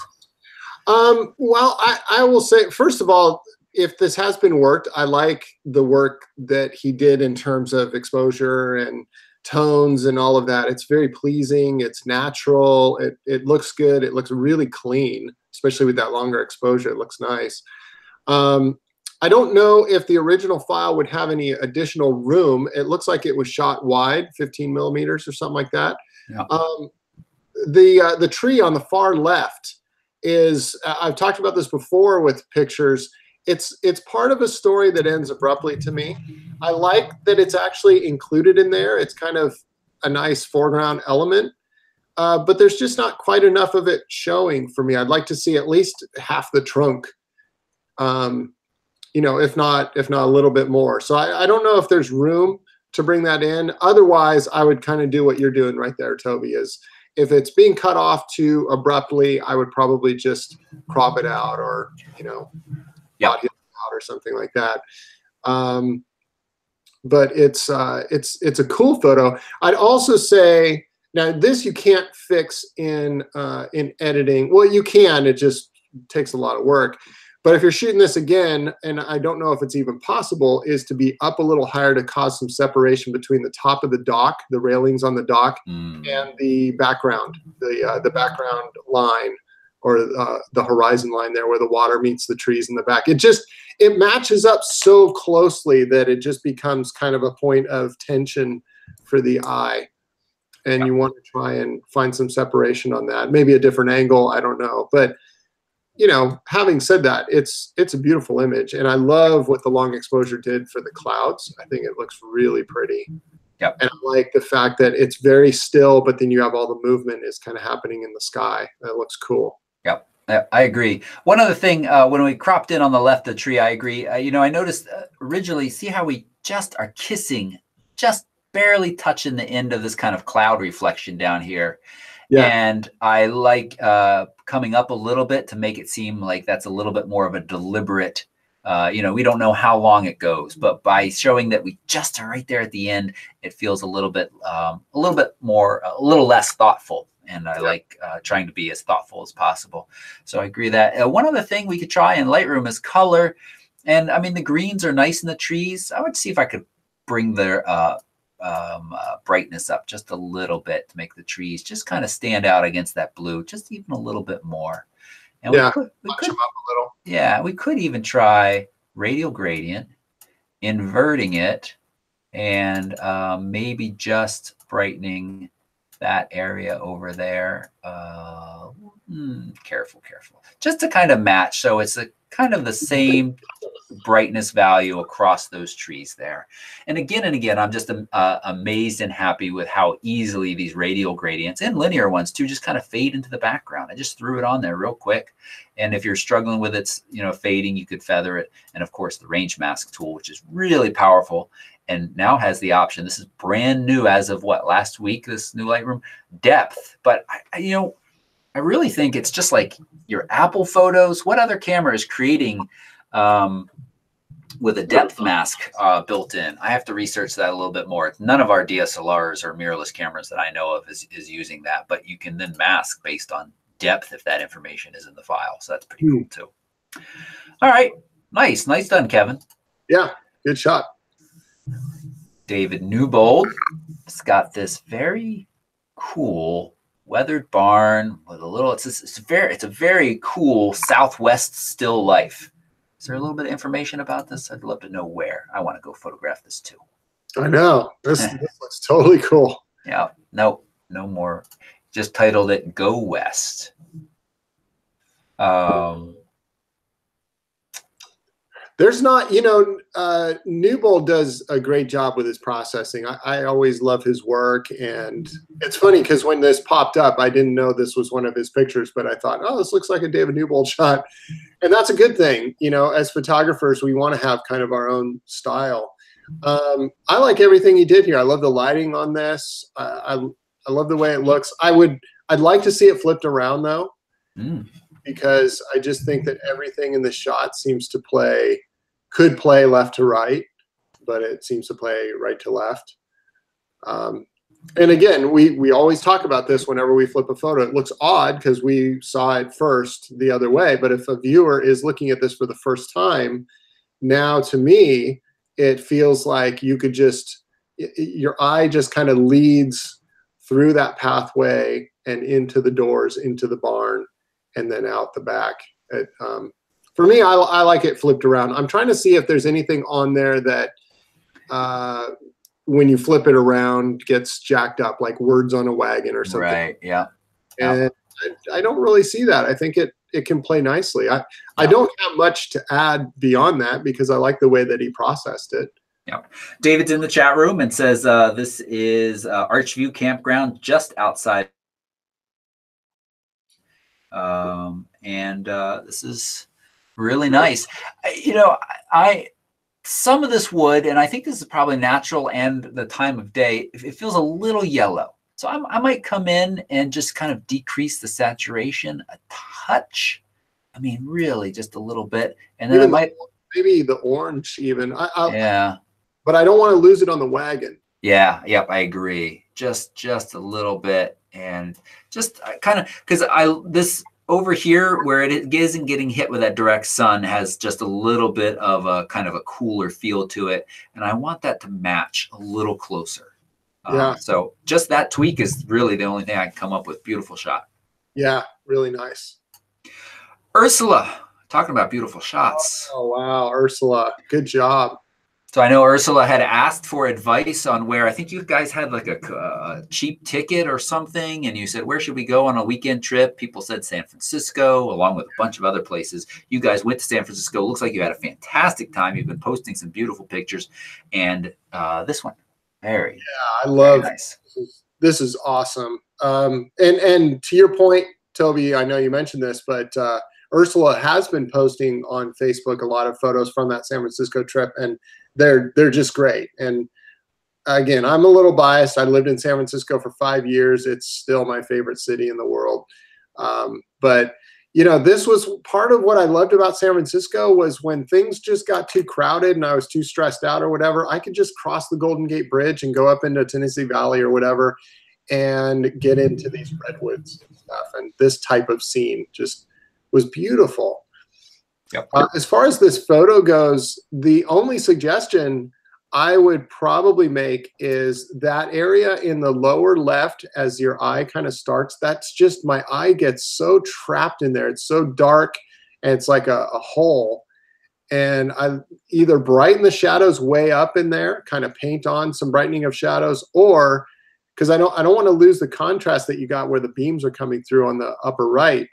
Well, I will say, first of all, if this has been worked, I like the work that he did in terms of exposure and tones and all of that. It's very pleasing. It's natural. It looks good. It looks really clean, especially with that longer exposure. It looks nice. I don't know if the original file would have any additional room. It looks like it was shot wide, 15 millimeters or something like that. Yeah. The tree on the far left is, I've talked about this before with pictures. It's part of a story that ends abruptly to me. I like that it's actually included in there. It's kind of a nice foreground element, but there's just not quite enough of it showing for me. I'd like to see at least half the trunk, you know, if not a little bit more. So I don't know if there's room to bring that in. Otherwise, I would kind of do what you're doing right there, Toby, is if it's being cut off too abruptly, I would probably just crop it out or, you know, out or something like that. But it's a cool photo. I'd also say, now this you can't fix in editing. Well, you can, it just takes a lot of work. But if you're shooting this again, and I don't know if it's even possible, is to be up a little higher to cause some separation between the top of the dock, the railings on the dock, and the background, the background line, or the horizon line there where the water meets the trees in the back. It matches up so closely that it just becomes kind of a point of tension for the eye. And you want to try and find some separation on that. Maybe a different angle, I don't know. But you know, having said that, it's a beautiful image, and I love what the long exposure did for the clouds. I think it looks really pretty. Yep. And I like the fact that it's very still, but then you have all the movement is kind of happening in the sky. That looks cool. Yep. I agree. One other thing, when we cropped in on the left of the tree, I agree. You know, I noticed originally, see how we just are kissing, just barely touching the end of this kind of cloud reflection down here. Yeah. And I like coming up a little bit to make it seem like that's a little bit more of a deliberate, we don't know how long it goes, but by showing that we just are right there at the end, it feels a little bit more, a little less thoughtful. And I like trying to be as thoughtful as possible. So I agree that one other thing we could try in Lightroom is color. And I mean, the greens are nice in the trees. I would see if I could bring their brightness up just a little bit to make the trees just kind of stand out against that blue, just even a little bit more. And we could them up a little. Yeah, we could even try radial gradient, inverting it, and maybe just brightening that area over there. Careful, just to kind of match. So it's a kind of the same brightness value across those trees there. And again, I'm just amazed and happy with how easily these radial gradients and linear ones too just kind of fade into the background. I just threw it on there real quick. And if you're struggling with its, fading, you could feather it. And of course, the range mask tool, which is really powerful and now has the option. This is brand new as of last week, this new Lightroom depth. But I really think it's just like your Apple photos. What other camera is creating with a depth mask built in? I have to research that a little bit more. None of our DSLRs or mirrorless cameras that I know of is using that, but you can then mask based on depth if that information is in the file. So that's pretty cool too. All right. Nice done, Kevin. Yeah, good shot. David Newbold has got this very cool weathered barn with a little, it's a very cool Southwest still life. Is there a little bit of information about this? I'd love to know where. I want to go photograph this too. I know. This looks totally cool. Yeah. No more. Just titled it Go West. There's not, Newbold does a great job with his processing. I always love his work. And it's funny because when this popped up, I didn't know this was one of his pictures, but I thought, oh, this looks like a David Newbold shot. And that's a good thing. As photographers, we want to have kind of our own style. I like everything he did here. I love the lighting on this. I love the way it looks. I'd like to see it flipped around though. Because I just think that everything in the shot seems to could play left to right, but it seems to play right to left. And again, we always talk about this whenever we flip a photo. It looks odd because we saw it first the other way, but if a viewer is looking at this for the first time, now to me, it feels like you could your eye just kind of leads through that pathway and into the doors, into the barn, and then out the back. For me, I like it flipped around. I'm trying to see if there's anything on there that when you flip it around gets jacked up, like words on a wagon or something. Right, yeah. And I don't really see that. I think it can play nicely. I don't have much to add beyond that because I like the way that he processed it. Yeah. David's in the chat room and says this is Archview Campground just outside. This is really nice. Some of this wood, and I think this is probably natural and the time of day, it feels a little yellow. So I might come in and just kind of decrease the saturation a touch. I mean, really just a little bit. And then maybe the orange even. Yeah. But I don't want to lose it on the wagon. Yeah. Yep. I agree. Just a little bit. And just kind of, because this over here where it isn't getting hit with that direct sun has just a little bit of a kind of a cooler feel to it. And I want that to match a little closer. So just that tweak is really the only thing I can come up with. Beautiful shot. Yeah, really nice. Ursula, talking about beautiful shots. Oh wow, Ursula, good job. So I know Ursula had asked for advice on where, I think you guys had like a cheap ticket or something, and you said, where should we go on a weekend trip? People said San Francisco, along with a bunch of other places. You guys went to San Francisco. Looks like you had a fantastic time. You've been posting some beautiful pictures. And this one, I love nice. This is awesome. And to your point, Toby, I know you mentioned this, but Ursula has been posting on Facebook a lot of photos from that San Francisco trip, and they're just great. And again, I'm a little biased. I lived in San Francisco for 5 years. It's still my favorite city in the world. But you know, this was part of what I loved about San Francisco was when things just got too crowded and I was too stressed out or whatever, I could just cross the Golden Gate Bridge and go up into Tennessee Valley or whatever and get into these redwoods and stuff. And this type of scene just was beautiful. Yep. As far as this photo goes, the only suggestion I would probably make is that area in the lower left as your eye kind of starts. That's just, my eye gets so trapped in there. It's so dark and it's like a hole. And I either brighten the shadows way up in there, kind of paint on some brightening of shadows, or because I don't want to lose the contrast that you got where the beams are coming through on the upper right,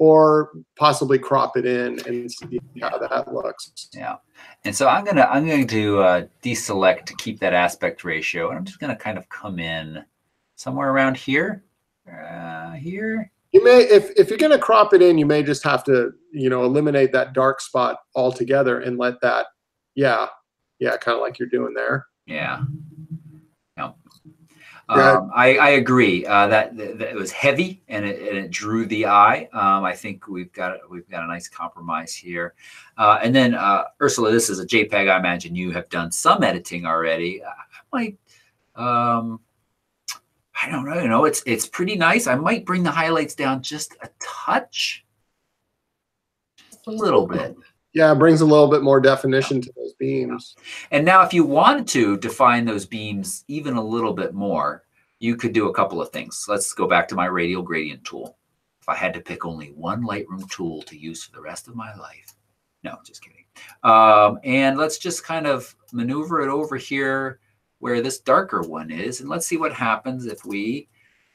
or possibly crop it in and see how that looks. Yeah. And so I'm going to deselect to keep that aspect ratio. And I'm just going to kind of come in somewhere around here, here. You may, if you're going to crop it in, you may just have to, you know, eliminate that dark spot altogether and let that, yeah, kind of like you're doing there. Yeah. I agree that it was heavy and it drew the eye. I think we've got a nice compromise here. And then Ursula, this is a JPEG. I imagine you have done some editing already. I don't know. You know, it's pretty nice. I might bring the highlights down just a touch, just a little bit. Yeah, it brings a little bit more definition to those beams. And now if you wanted to define those beams even a little bit more, you could do a couple of things. Let's go back to my radial gradient tool. If I had to pick only one Lightroom tool to use for the rest of my life. No, just kidding. And let's just kind of maneuver it over here where this darker one is. And let's see what happens if we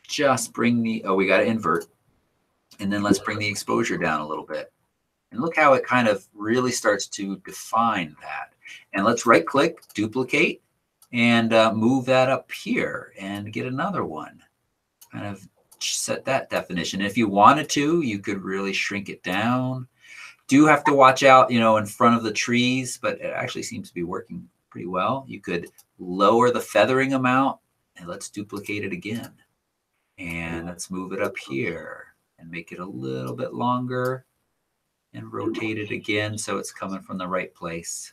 just bring the, we got to invert. And then let's bring the exposure down a little bit. And look how it kind of really starts to define that. And let's right click, duplicate, and move that up here and get another one. Kind of set that definition. If you wanted to, you could really shrink it down. Do have to watch out, you know, in front of the trees, but it actually seems to be working pretty well. You could lower the feathering amount, and let's duplicate it again. And let's move it up here and make it a little bit longer. And rotate it again so it's coming from the right place.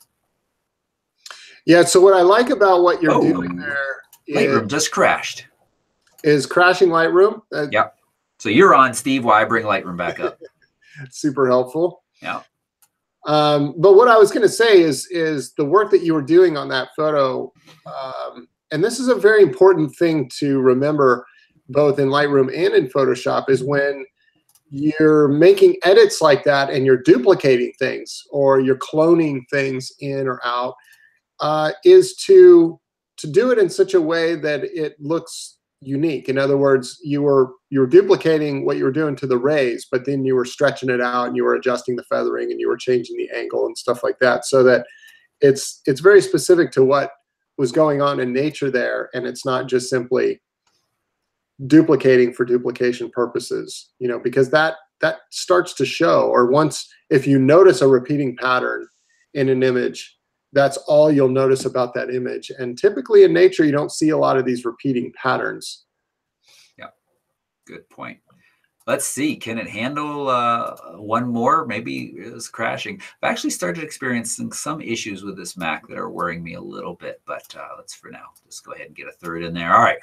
Yeah, so what I like about what you're doing there Lightroom just crashed. Is crashing Lightroom? Yeah. So you're on, Steve, while I bring Lightroom back up. Super helpful. Yeah. But what I was going to say is the work that you were doing on that photo, and this is a very important thing to remember both in Lightroom and in Photoshop, is when you're making edits like that and you're duplicating things or you're cloning things in or out, is to do it in such a way that it looks unique. In other words, you were duplicating what you were doing to the rays, but then you were stretching it out and you were adjusting the feathering and you were changing the angle and stuff like that, so that it's very specific to what was going on in nature there, and it's not just simply duplicating for duplication purposes, you know, because that starts to show, or once, if you notice a repeating pattern in an image, that's all you'll notice about that image. And typically in nature, you don't see a lot of these repeating patterns. Yeah, good point. Let's see, can it handle one more? Maybe it was crashing. I've actually started experiencing some issues with this Mac that are worrying me a little bit, but let's for now just go ahead and get a third in there. All right,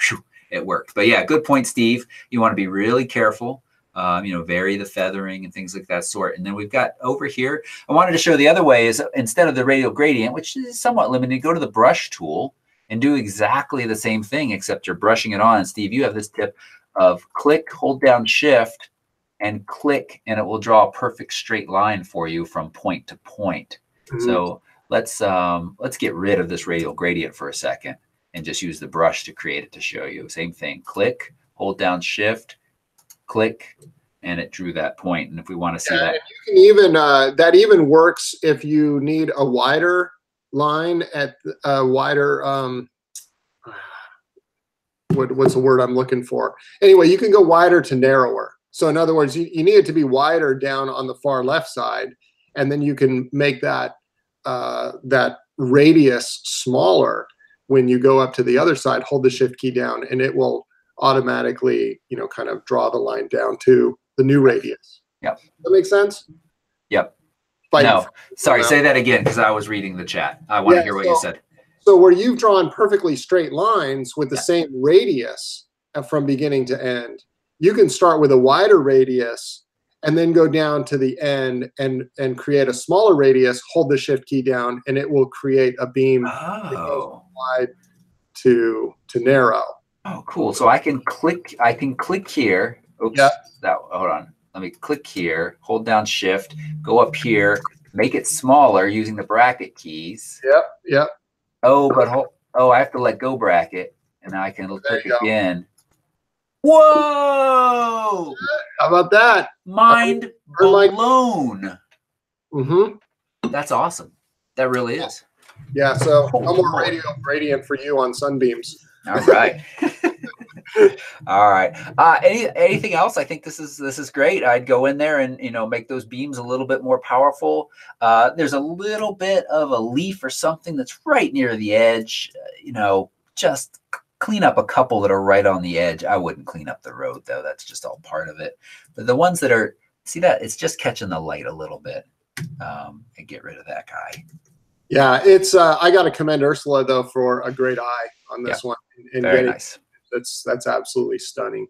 it worked. But yeah, good point, Steve. You want to be really careful, you know, vary the feathering and things like that sort. And then we've got over here, I wanted to show the other way is instead of the radial gradient, which is somewhat limited, go to the brush tool and do exactly the same thing, except you're brushing it on. And Steve, you have this tip of click, hold down shift, and click, and it will draw a perfect straight line for you from point to point. Mm-hmm. So let's get rid of this radial gradient for a second and just use the brush to create it to show you. Same thing, click, hold down shift, click, and it drew that point. And if we want to see that, you can even that even works if you need a wider line at a wider what's the word I'm looking for? Anyway, you can go wider to narrower. So in other words, you need it to be wider down on the far left side, and then you can make that that radius smaller when you go up to the other side. Hold the shift key down, and it will automatically, you know, kind of draw the line down to the new radius. Yep. That makes sense? Yep. Fighting no, sorry, say that again because I was reading the chat. I want to hear what you said. So where you've drawn perfectly straight lines with the same radius from beginning to end, you can start with a wider radius and then go down to the end and create a smaller radius, hold the shift key down, and it will create a beam that goes from wide to narrow. Oh, cool. So I can click here. Oops. Hold on. Let me click here, hold down shift, go up here, make it smaller using the bracket keys. Yep. Oh, but I have to let go bracket, and now I can click again. Whoa! How about that? Mind blown. Mm-hmm. That's awesome. That really is. Yeah, so no more radiant for you on sunbeams. All right. All right. Anything else? I think this is great. I'd go in there and make those beams a little bit more powerful. There's a little bit of a leaf or something that's right near the edge. Just clean up a couple that are right on the edge. I wouldn't clean up the road though. That's just all part of it. But the ones that are, see that it's just catching the light a little bit. And get rid of that guy. Yeah, it's I got to commend Ursula though for a great eye on this one. And very nice. That's absolutely stunning.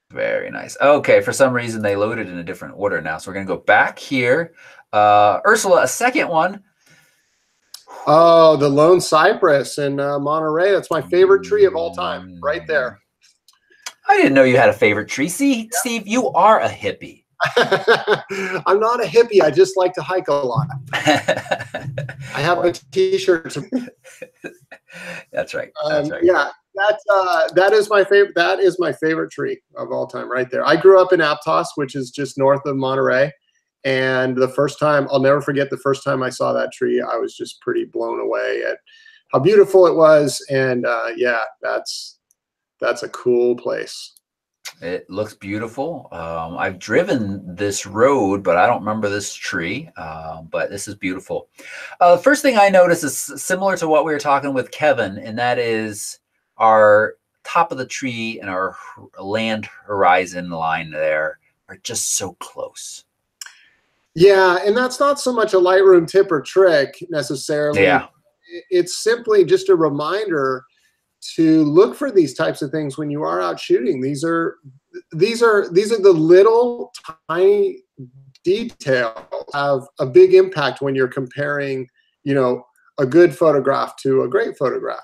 Very nice. Okay, for some reason they loaded in a different order now, so we're gonna go back here. Ursula, a second one. Oh, the Lone Cypress in Monterey. That's my favorite tree of all time, right there. I didn't know you had a favorite tree. See, Steve, you are a hippie. I'm not a hippie. I just like to hike a lot. I have a T-shirt. That's right. Yeah, that is my favorite. That is my favorite tree of all time, right there. I grew up in Aptos, which is just north of Monterey, and the first time, I'll never forget the first time I saw that tree. I was just pretty blown away at how beautiful it was, and yeah, that's a cool place. It looks beautiful. I've driven this road, but I don't remember this tree. But this is beautiful. The first thing I noticed is similar to what we were talking with Kevin, and that is our top of the tree and our land horizon line there are just so close. Yeah, and that's not so much a Lightroom tip or trick necessarily. Yeah. It's simply just a reminder to look for these types of things when you are out shooting. These are the little tiny details have a big impact when you're comparing, a good photograph to a great photograph.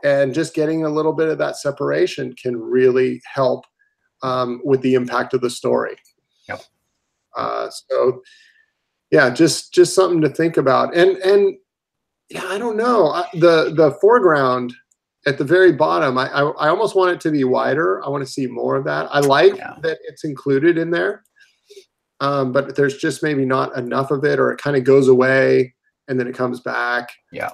And just getting a little bit of that separation can really help with the impact of the story. Yep. So yeah, just something to think about. And yeah, I don't know. The foreground at the very bottom, I almost want it to be wider. I want to see more of that. I like that it's included in there, but there's just maybe not enough of it, or it kind of goes away and then it comes back. Yeah.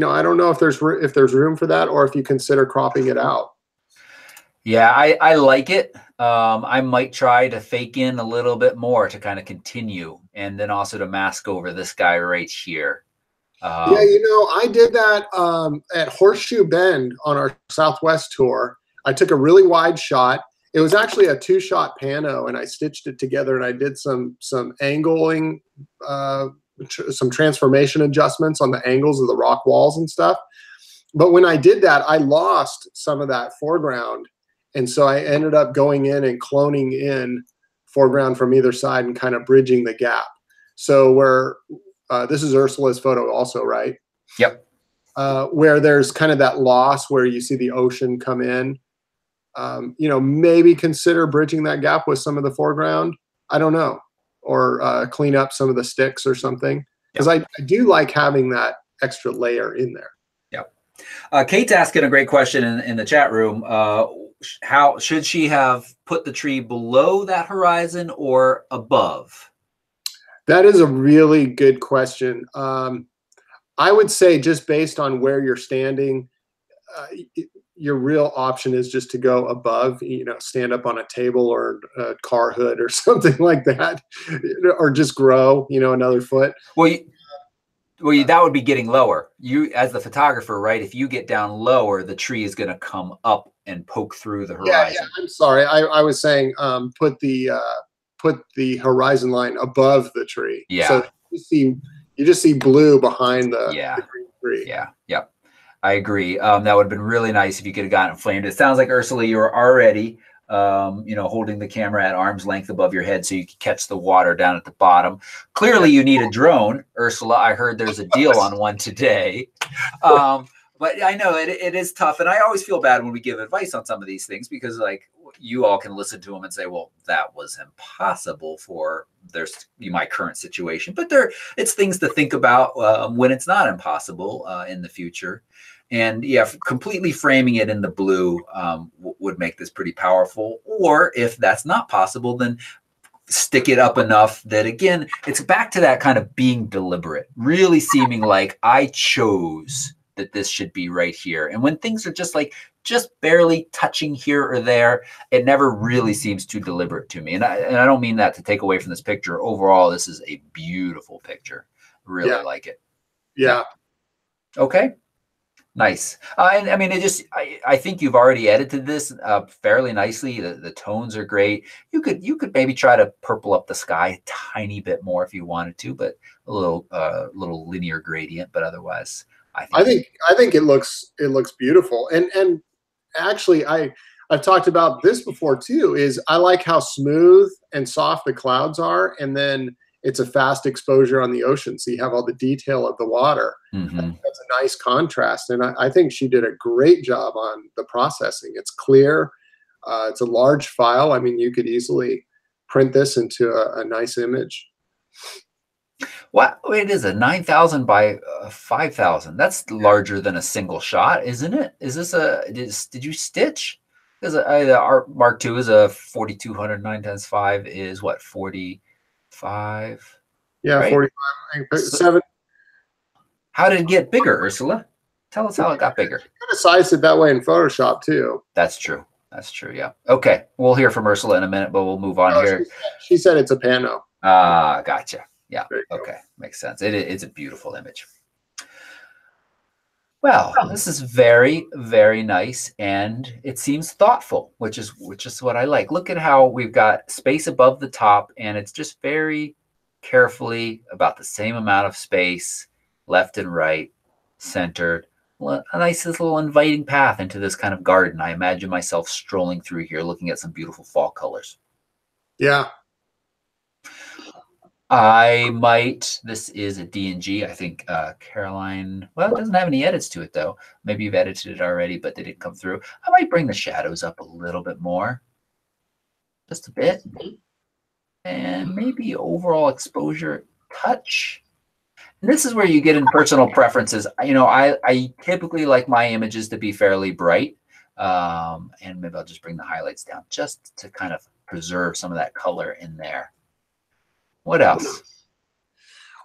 I don't know if there's room for that, or if you consider cropping it out. Yeah, I like it. I might try to fake in a little bit more to kind of continue, and then also to mask over this guy right here. Yeah, I did that at Horseshoe Bend on our Southwest tour. I took a really wide shot. It was actually a 2-shot pano, and I stitched it together, and I did some angling, some transformation adjustments on the angles of the rock walls and stuff. But when I did that, I lost some of that foreground, and so I ended up going in and cloning in foreground from either side and kind of bridging the gap. So where this is Ursula's photo also, right? Yep. Where there's kind of that loss where you see the ocean come in. Maybe consider bridging that gap with some of the foreground. I don't know. Or clean up some of the sticks or something. Because I do like having that extra layer in there. Yep. Kate's asking a great question in the chat room. How should she have put the tree below that horizon or above? That is a really good question. I would say just based on where you're standing, your real option is just to go above, stand up on a table or a car hood or something like that, or just grow, another foot. Well, that would be getting lower. You, as the photographer, right? If you get down lower, the tree is going to come up and poke through the Yeah, horizon. I'm sorry. I was saying put the horizon line above the tree. Yeah. So you just see blue behind the green tree. Yeah. Yep. I agree. That would have been really nice if you could have gotten it flamed. It sounds like, Ursula, you were already holding the camera at arm's length above your head so you could catch the water down at the bottom. Clearly, you need a drone, Ursula. I heard there's a deal on one today. But I know it is tough. And I always feel bad when we give advice on some of these things because, like, you all can listen to them and say, well, that was impossible for my current situation. But it's things to think about when it's not impossible in the future. And yeah, completely framing it in the blue would make this pretty powerful. Or if that's not possible, then stick it up enough that, again, it's back to that kind of being deliberate, really seeming like I chose that this should be right here. And when things are just barely touching here or there, it never really seems too deliberate to me. And I don't mean that to take away from this picture. Overall, this is a beautiful picture. Really like it. Yeah. Okay. Nice. And I mean, I think you've already edited this fairly nicely. The tones are great. You could maybe try to purple up the sky a tiny bit more if you wanted to, but a little linear gradient. But otherwise, I think it looks beautiful. And actually, I've talked about this before too. Is I like how smooth and soft the clouds are, and then it's a fast exposure on the ocean, so you have all the detail of the water. Mm-hmm. That's a nice contrast, and I think she did a great job on the processing. It's clear. It's a large file. I mean, you could easily print this into a nice image. Wow, it is a 9,000 by 5,000. That's larger than a single shot, isn't it? Is this did you stitch? Because the Art Mark II is a 4,200. 9 times 5 is what, 45? Yeah, right? 45. 7. How did it get bigger, Ursula? Tell us how it got bigger. You could have sized it that way in Photoshop too. That's true. That's true. Yeah. Okay. We'll hear from Ursula in a minute, but we'll move on here. She said it's a pano. Gotcha. Yeah. Okay. Makes sense. It's a beautiful image. Well, this is very, very nice, and it seems thoughtful, which is what I like. Look at how we've got space above the top, and it's just very carefully about the same amount of space, left and right, centered. A nice little inviting path into this kind of garden. I imagine myself strolling through here, looking at some beautiful fall colors. Yeah. This is a D&G. I think Caroline, well, it doesn't have any edits to it though. Maybe you've edited it already, but they didn't come through. I might bring the shadows up a little bit more. Just a bit. And maybe overall exposure touch. And this is where you get in personal preferences. I typically like my images to be fairly bright. And maybe I'll just bring the highlights down just to kind of preserve some of that color in there. What else?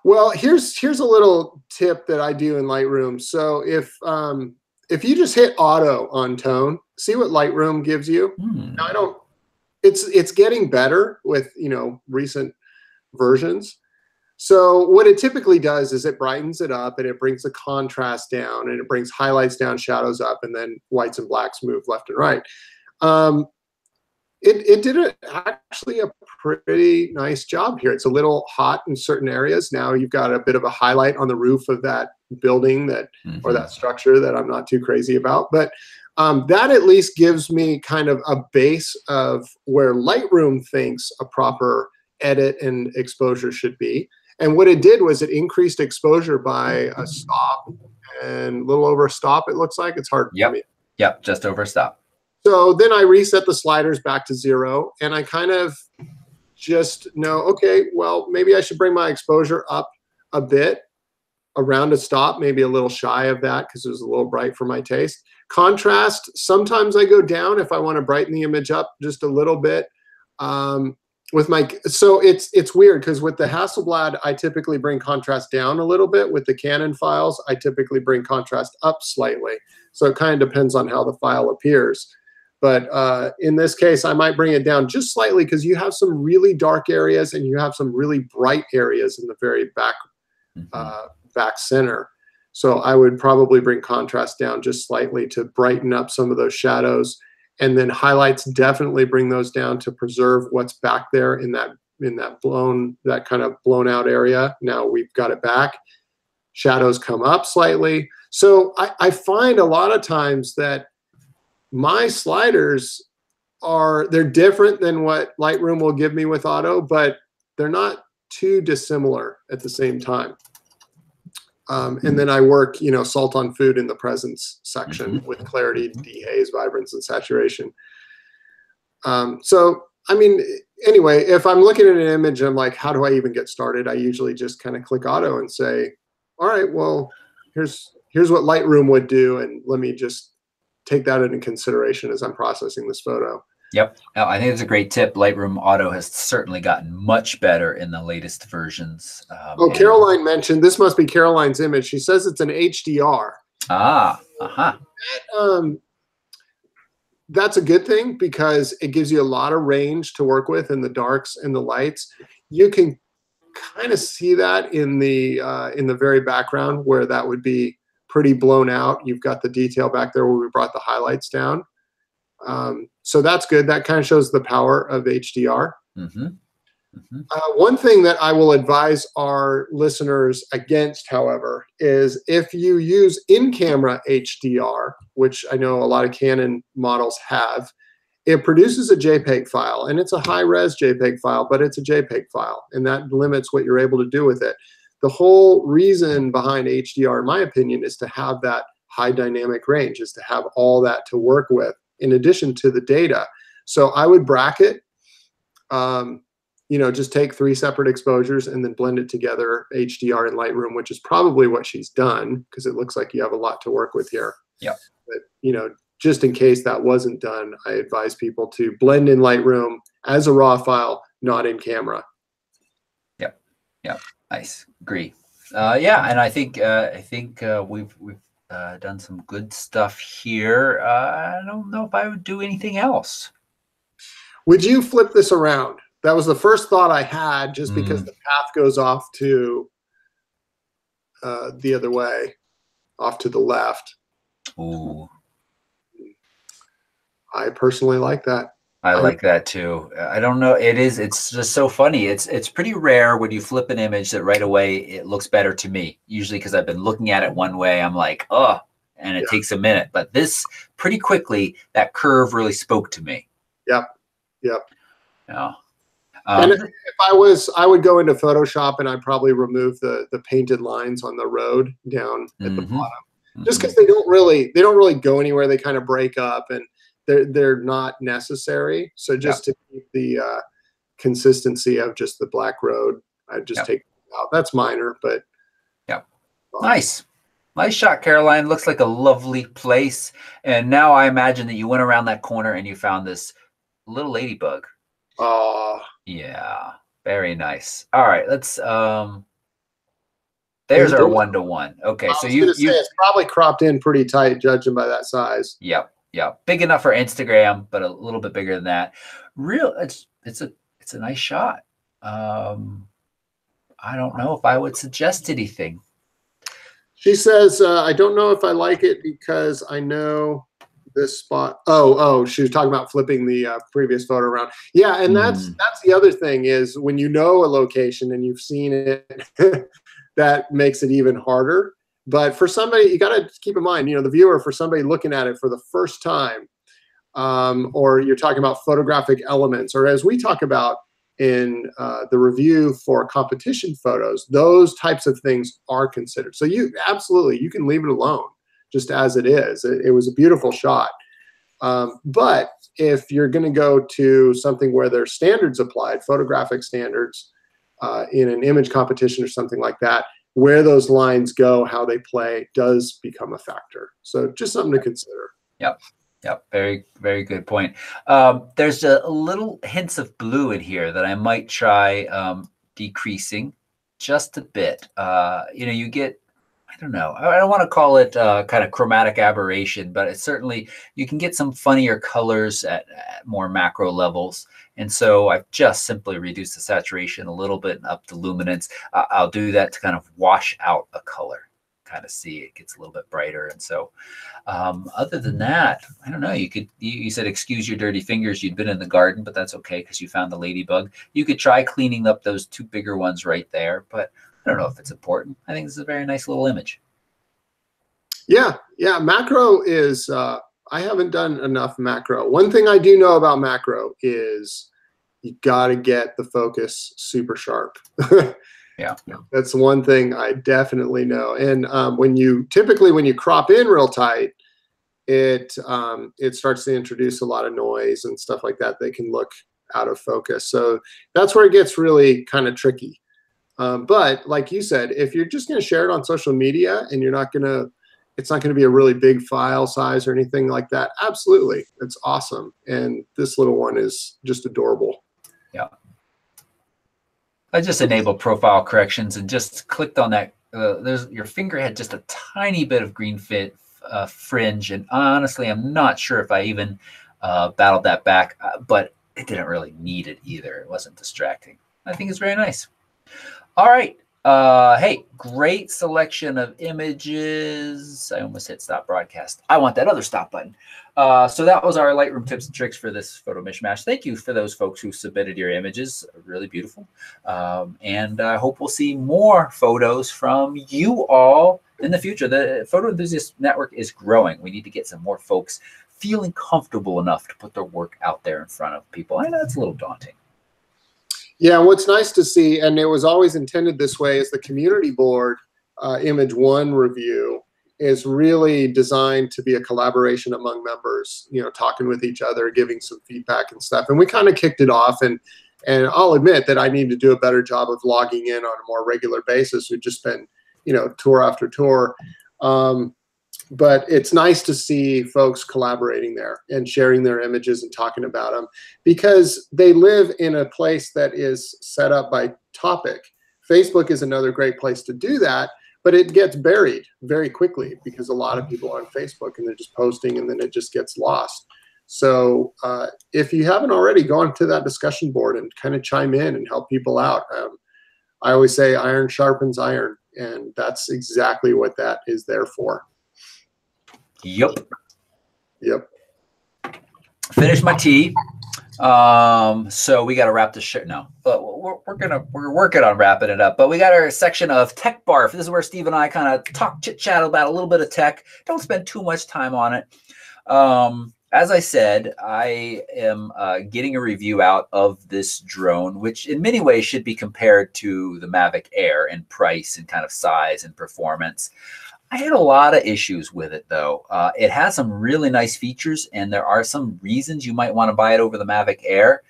Well, here's a little tip that I do in Lightroom. So if you just hit auto on tone, see what Lightroom gives you. Now it's getting better with recent versions. So what it typically does is it brightens it up and it brings the contrast down and it brings highlights down, shadows up, and then whites and blacks move left and right. It did actually a pretty nice job here. It's a little hot in certain areas. Now you've got a bit of a highlight on the roof of that building or that structure that I'm not too crazy about. But that at least gives me kind of a base of where Lightroom thinks a proper edit and exposure should be. And what it did was it increased exposure by a stop and a little over a stop, it looks like. It's hard for me. Yep, just over a stop. So then I reset the sliders back to 0, and I kind of just know, okay, well, maybe I should bring my exposure up a bit around a stop, maybe a little shy of that because it was a little bright for my taste. Contrast, sometimes I go down if I want to brighten the image up just a little bit. So it's weird because with the Hasselblad, I typically bring contrast down a little bit. With the Canon files, I typically bring contrast up slightly. So it kind of depends on how the file appears. But in this case, I might bring it down just slightly because you have some really dark areas and you have some really bright areas in the very back center. So I would probably bring contrast down just slightly to brighten up some of those shadows And then highlights, definitely bring those down to preserve what's back there in that kind of blown out area. Now we've got it back. Shadows come up slightly. So I find a lot of times that my sliders they're different than what Lightroom will give me with auto, but they're not too dissimilar at the same time. And then I work, salt on food in the presence section with clarity, dehaze, vibrance, and saturation. So, I mean, anyway, if I'm looking at an image, I'm like, how do I even get started? I usually just kind of click auto and say, all right, well, here's what Lightroom would do, and let me just take that into consideration as I'm processing this photo. Yep. I think it's a great tip. Lightroom Auto has certainly gotten much better in the latest versions. Caroline mentioned, this must be Caroline's image. She says it's an HDR. That's a good thing because it gives you a lot of range to work with in the darks and the lights. You can kind of see that in the very background where that would be pretty blown out. You've got the detail back there where we brought the highlights down. So that's good. That kind of shows the power of HDR. One thing that I will advise our listeners against, however, is if you use in-camera HDR, which I know a lot of Canon models have, it produces a JPEG file, and it's a high-res JPEG file, but it's a JPEG file, and that limits what you're able to do with it. The whole reason behind HDR, in my opinion, is to have that high dynamic range, is to have all that to work with in addition to the data. So I would bracket, just take 3 separate exposures and then blend it together, HDR in Lightroom, which is probably what she's done because it looks like you have a lot to work with here. Yeah. But, just in case that wasn't done, I advise people to blend in Lightroom as a raw file, not in camera. Yep. Yep. Nice. Agree. Yeah. And I think we've done some good stuff here. I don't know if I would do anything else. Would you flip this around? That was the first thought I had, just because the path goes off to the other way, off to the left. Ooh. I personally like that. I like that too. I don't know. It's just so funny. It's pretty rare when you flip an image that right away it looks better to me. Usually because I've been looking at it one way, I'm like, oh, and it takes a minute. But this, pretty quickly, that curve really spoke to me. Yep. Yeah. And if I would go into Photoshop and I'd probably remove the painted lines on the road down at the bottom, just because they don't really go anywhere. They kind of break up and they're not necessary. So just to keep the consistency of just the black road, I'd just take it out. That's minor, but nice shot, Caroline. Looks like a lovely place. And now I imagine that you went around that corner and you found this little ladybug. Oh, yeah, very nice. All right, let's there's our 1-to-1. Okay, so you it's probably cropped in pretty tight, judging by that size. Yep. Big enough for Instagram, but a little bit bigger than that. It's a nice shot. I don't know if I would suggest anything. She says, I don't know if I like it because I know this spot. Oh, she was talking about flipping the previous photo around. Yeah, and that's the other thing is when you know a location and you've seen it, that makes it even harder. But for somebody, you got to keep in mind, the viewer, for somebody looking at it for the first time, or you're talking about photographic elements, or as we talk about in the review for competition photos, those types of things are considered. So you can leave it alone just as it is. It was a beautiful shot. But if you're going to go to something where there's standards applied, photographic standards in an image competition or something like that, where those lines go, how they play does become a factor. So just something to consider. Yep. Very, very good point. There's a little hints of blue in here that I might try decreasing just a bit. You get, I don't know, I don't want to call it kind of chromatic aberration, but it's certainly, you can get some funnier colors at more macro levels. And so I've just simply reduced the saturation a little bit and up the luminance. I'll do that to kind of wash out a color kind of see. It gets a little bit brighter. And so other than that, I don't know, you said excuse your dirty fingers. You'd been in the garden, but that's okay because you found the ladybug. You could try cleaning up those 2 bigger ones right there, but I don't know if it's important. I think this is a very nice little image. Yeah. Macro is, I haven't done enough macro. One thing I do know about macro is you got to get the focus super sharp. Yeah. That's one thing I definitely know. And when you crop in real tight, it starts to introduce a lot of noise and stuff like that. They can look out of focus. So that's where it gets really kind of tricky. But like you said, if you're just going to share it on social media and it's not going to be a really big file size or anything like that, absolutely, it's awesome. And this little one is just adorable. Yeah. I just enabled profile corrections and just clicked on that. Your finger had just a tiny bit of green fringe, and honestly, I'm not sure if I even battled that back, but it didn't really need it either. It wasn't distracting. I think it's very nice. All right. Hey, great selection of images. I almost hit stop broadcast. I want that other stop button. So that was our Lightroom tips and tricks for this photo mishmash. Thank you for those folks who submitted your images. Really beautiful. And I hope we'll see more photos from you all in the future. The Photo Enthusiast Network is growing. We need to get some more folks feeling comfortable enough to put their work out there in front of people. I know it's a little daunting. Yeah, what's nice to see, and it was always intended this way, is the community board image 1 review is really designed to be a collaboration among members, talking with each other, giving some feedback and stuff. And we kind of kicked it off, and I'll admit that I need to do a better job of logging in on a more regular basis. We've just been, tour after tour. But it's nice to see folks collaborating there and sharing their images and talking about them, because they live in a place that is set up by topic. Facebook is another great place to do that, but it gets buried very quickly because a lot of people are on Facebook and they're just posting and then it just gets lost. So if you haven't already, gone to that discussion board and kind of chime in and help people out. I always say iron sharpens iron, and that's exactly what that is there for. Yep. Finish my tea. So we got to wrap this shit now. But we're working on wrapping it up. But we got our section of Tech Barf. This is where Steve and I kind of chit chat about a little bit of tech. Don't spend too much time on it. As I said, I am getting a review out of this drone, which in many ways should be compared to the Mavic Air in price and kind of size and performance. I had a lot of issues with it, though. It has some really nice features, and there are some reasons you might want to buy it over the Mavic Air,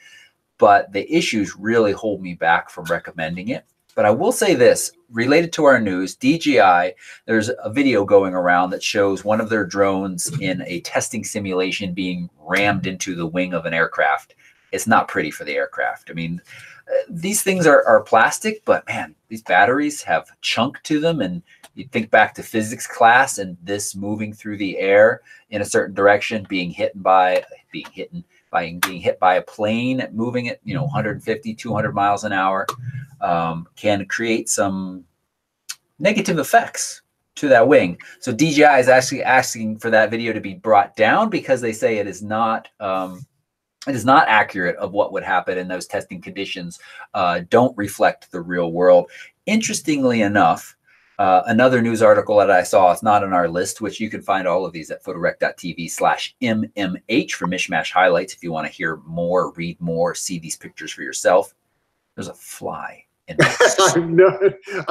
but the issues really hold me back from recommending it. But I will say this, related to our news, DJI, there's a video going around that shows one of their drones in a testing simulation being rammed into the wing of an aircraft. It's not pretty for the aircraft. I mean, these things are plastic, but man, these batteries have chunk to them, and you think back to physics class and this moving through the air in a certain direction, being hit by a plane moving at 150, 200 miles an hour, can create some negative effects to that wing. So DJI is actually asking for that video to be brought down because they say it is not accurate of what would happen in those testing conditions. Don't reflect the real world. Interestingly enough, another news article that I saw, it's not on our list, which you can find all of these at photorec.tv/MMH for Mishmash highlights. If you want to hear more, read more, see these pictures for yourself. There's a fly in my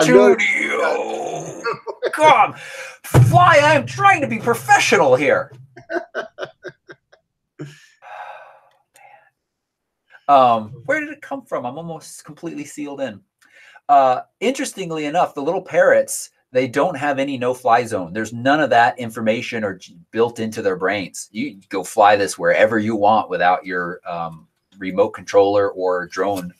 studio. God, fly, I'm trying to be professional here. Where did it come from? I'm almost completely sealed in. Interestingly enough, the little parrots, they don't have any no-fly zone. There's none of that information or built into their brains. You go fly this wherever you want without your remote controller or drone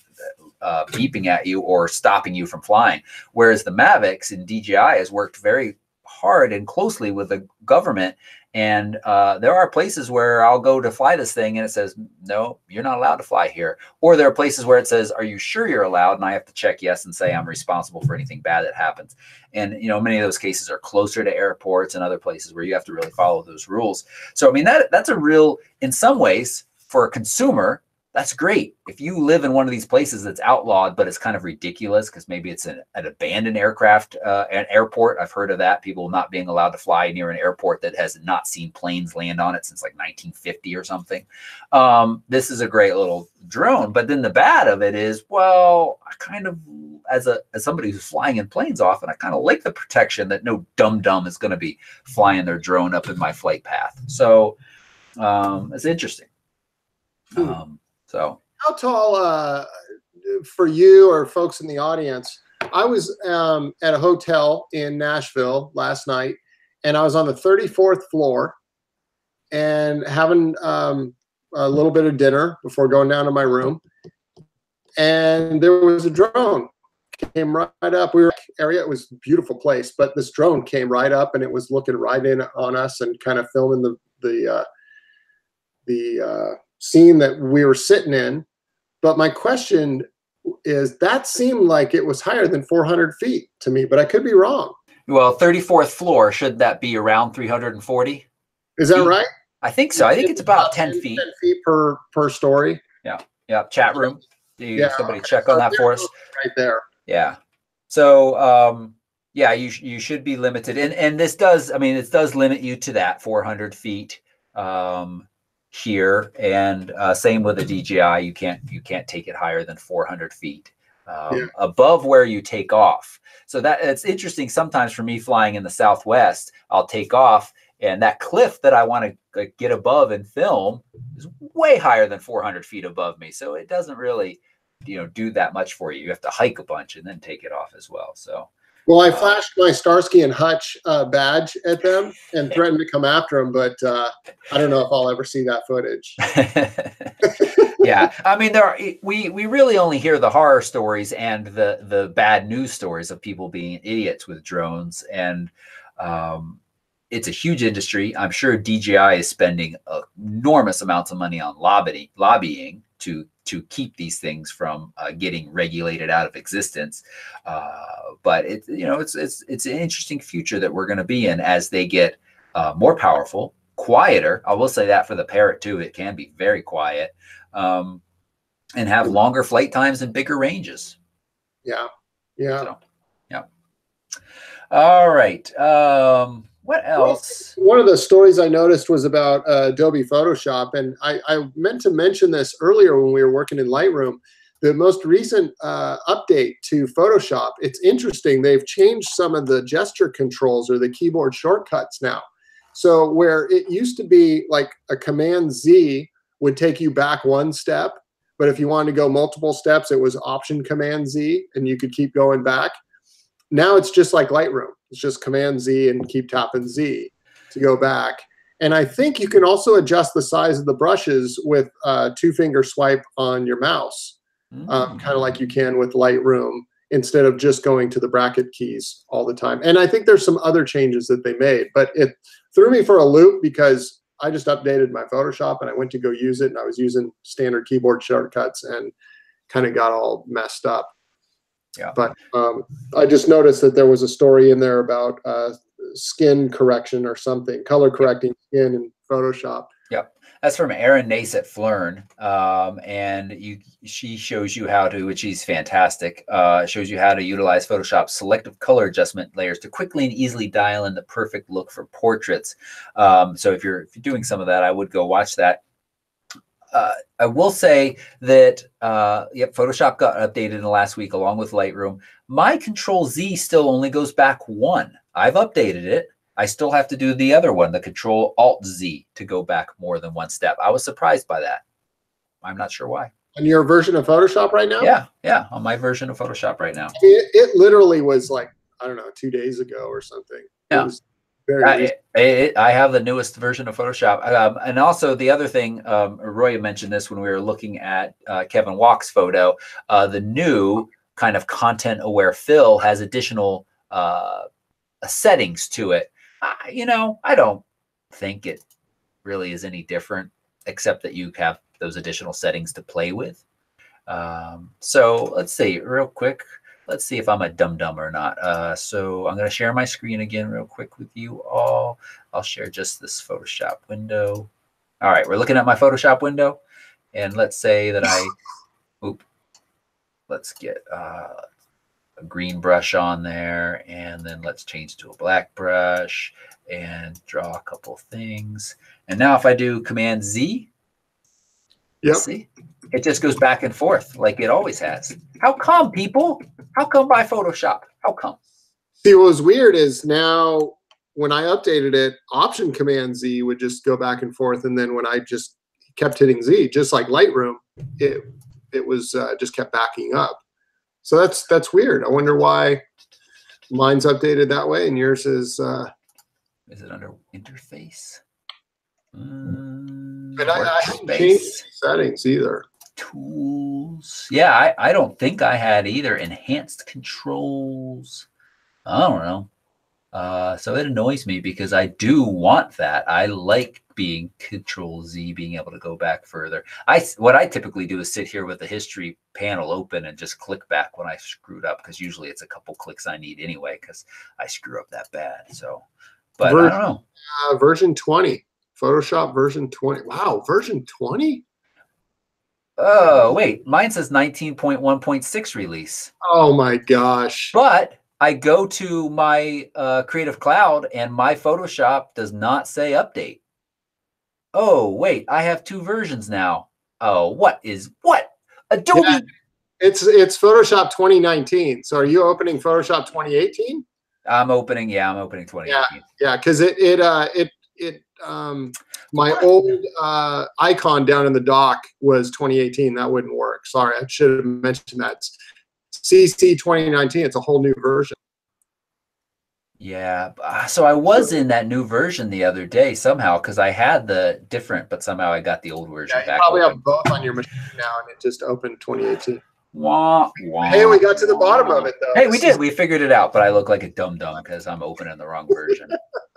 beeping at you or stopping you from flying. Whereas the Mavics and DJI has worked very hard and closely with the government. And there are places where I'll go to fly this thing and it says, no, you're not allowed to fly here. Or there are places where it says, are you sure you're allowed? And I have to check yes and say I'm responsible for anything bad that happens. And, you know, many of those cases are closer to airports and other places where you have to really follow those rules. So, I mean, that's a real, in some ways, for a consumer, that's great. If you live in one of these places that's outlawed, but it's kind of ridiculous because maybe it's an abandoned aircraft, an airport. I've heard of that. People not being allowed to fly near an airport that has not seen planes land on it since like 1950 or something. This is a great little drone. But then the bad of it is, well, I kind of, as somebody who's flying in planes often, I kind of like the protection that no dum-dum is going to be flying their drone up in my flight path. So it's interesting. So how tall for you or folks in the audience? I was at a hotel in Nashville last night, and I was on the 34th floor and having a little bit of dinner before going down to my room. And there was a drone came right up. We were area. It was a beautiful place, but this drone came right up and it was looking right in on us and kind of filming the scene that we were sitting in. But my question is, that seemed like it was higher than 400 feet to me, but I could be wrong. Well, 34th floor, should that be around 340? Is that right? I think so. I think it's about 10 feet. 10 feet per story. Yeah. Yeah. Chat room. Somebody check on that for us. Right there. Yeah. So, yeah, you should be limited. And this does, I mean, it does limit you to that 400 feet. Here, and same with a DJI, you can't take it higher than 400 feet above where you take off. So that it's interesting. Sometimes for me flying in the Southwest, I'll take off, and that cliff that I want to get above and film is way higher than 400 feet above me. So it doesn't really, do that much for you. You have to hike a bunch and then take it off as well. So. Well, I flashed my Starsky and Hutch badge at them and threatened to come after them, but I don't know if I'll ever see that footage. Yeah, I mean, we really only hear the horror stories and the bad news stories of people being idiots with drones, and it's a huge industry. I'm sure DJI is spending enormous amounts of money on lobbying to keep these things from getting regulated out of existence. But it's an interesting future that we're going to be in as they get more powerful, quieter. I will say that for the Parrot too, it can be very quiet, and have longer flight times and bigger ranges. Yeah. Yeah. So, yeah. All right. What else? One of the stories I noticed was about Adobe Photoshop, and I meant to mention this earlier when we were working in Lightroom. The most recent update to Photoshop, it's interesting. They've changed some of the gesture controls or the keyboard shortcuts now. So where it used to be like a Command Z would take you back one step, but if you wanted to go multiple steps, it was Option Command Z, and you could keep going back. Now it's just like Lightroom. It's just Command Z and keep tapping Z to go back. And I think you can also adjust the size of the brushes with a 2-finger swipe on your mouse, kind of like you can with Lightroom, instead of just going to the bracket keys all the time. And I think there's some other changes that they made, but it threw me for a loop because I just updated my Photoshop and I went to go use it, and I was using standard keyboard shortcuts and kind of got all messed up. Yeah. But I just noticed that there was a story in there about skin correction or something, color correcting skin in Photoshop. Yep. That's from Erin Nace at Flern. And she shows you how to, which is fantastic, shows you how to utilize Photoshop's selective color adjustment layers to quickly and easily dial in the perfect look for portraits. So if you're doing some of that, I would go watch that. I will say that, Photoshop got updated in the last week along with Lightroom. My Control Z still only goes back one. I've updated it. I still have to do the other one, the Control Alt Z, to go back more than one step. I was surprised by that. I'm not sure why. On your version of Photoshop right now? Yeah, on my version of Photoshop right now. It literally was like, I don't know, 2 days ago or something. Yeah. It was very I have the newest version of Photoshop. And also the other thing, Roy mentioned this when we were looking at Kevin Walk's photo, the new kind of content-aware fill has additional settings to it. You know, I don't think it really is any different, except that you have those additional settings to play with. So let's see real quick. Let's see if I'm a dum-dum or not. So I'm going to share my screen again real quick with you all. I'll share just this Photoshop window. All right, we're looking at my Photoshop window. And let's say that let's get a green brush on there. And then let's change to a black brush and draw a couple things. And now if I do Command Z, see, it just goes back and forth like it always has. How come, people? How come by Photoshop? How come? See, what was weird is now when I updated it, Option Command Z would just go back and forth, and then when I just kept hitting Z, just like Lightroom, it was just kept backing up. So that's weird. I wonder why mine's updated that way and yours is. Is it under interface? But I haven't changed settings either. Tools. Yeah, I don't think I had either. Enhanced controls. I don't know. So it annoys me because I do want that. I like being Control Z, being able to go back further. What I typically do is sit here with the history panel open and just click back when I screwed up, because usually it's a couple clicks I need anyway because I screw up that bad. So, but I don't know. Version 20. Photoshop version 20. Wow, version 20? Oh, wait. Mine says 19.1.6 release. Oh, my gosh. But I go to my Creative Cloud and my Photoshop does not say update. Oh, wait. I have two versions now. Oh, what? Adobe. Yeah, it's Photoshop 2019. So are you opening Photoshop 2018? I'm opening 2018. Yeah, because my old icon down in the dock was 2018. That wouldn't work. Sorry, I should have mentioned that. CC 2019. It's a whole new version. Yeah. So I was in that new version the other day somehow because I had the different, but somehow I got the old version back. You probably have both on your machine now, and it just opened 2018. Wah, wah. Hey, we got to the bottom of it, though. Hey, we did. We figured it out, but I look like a dum-dum because I'm opening the wrong version.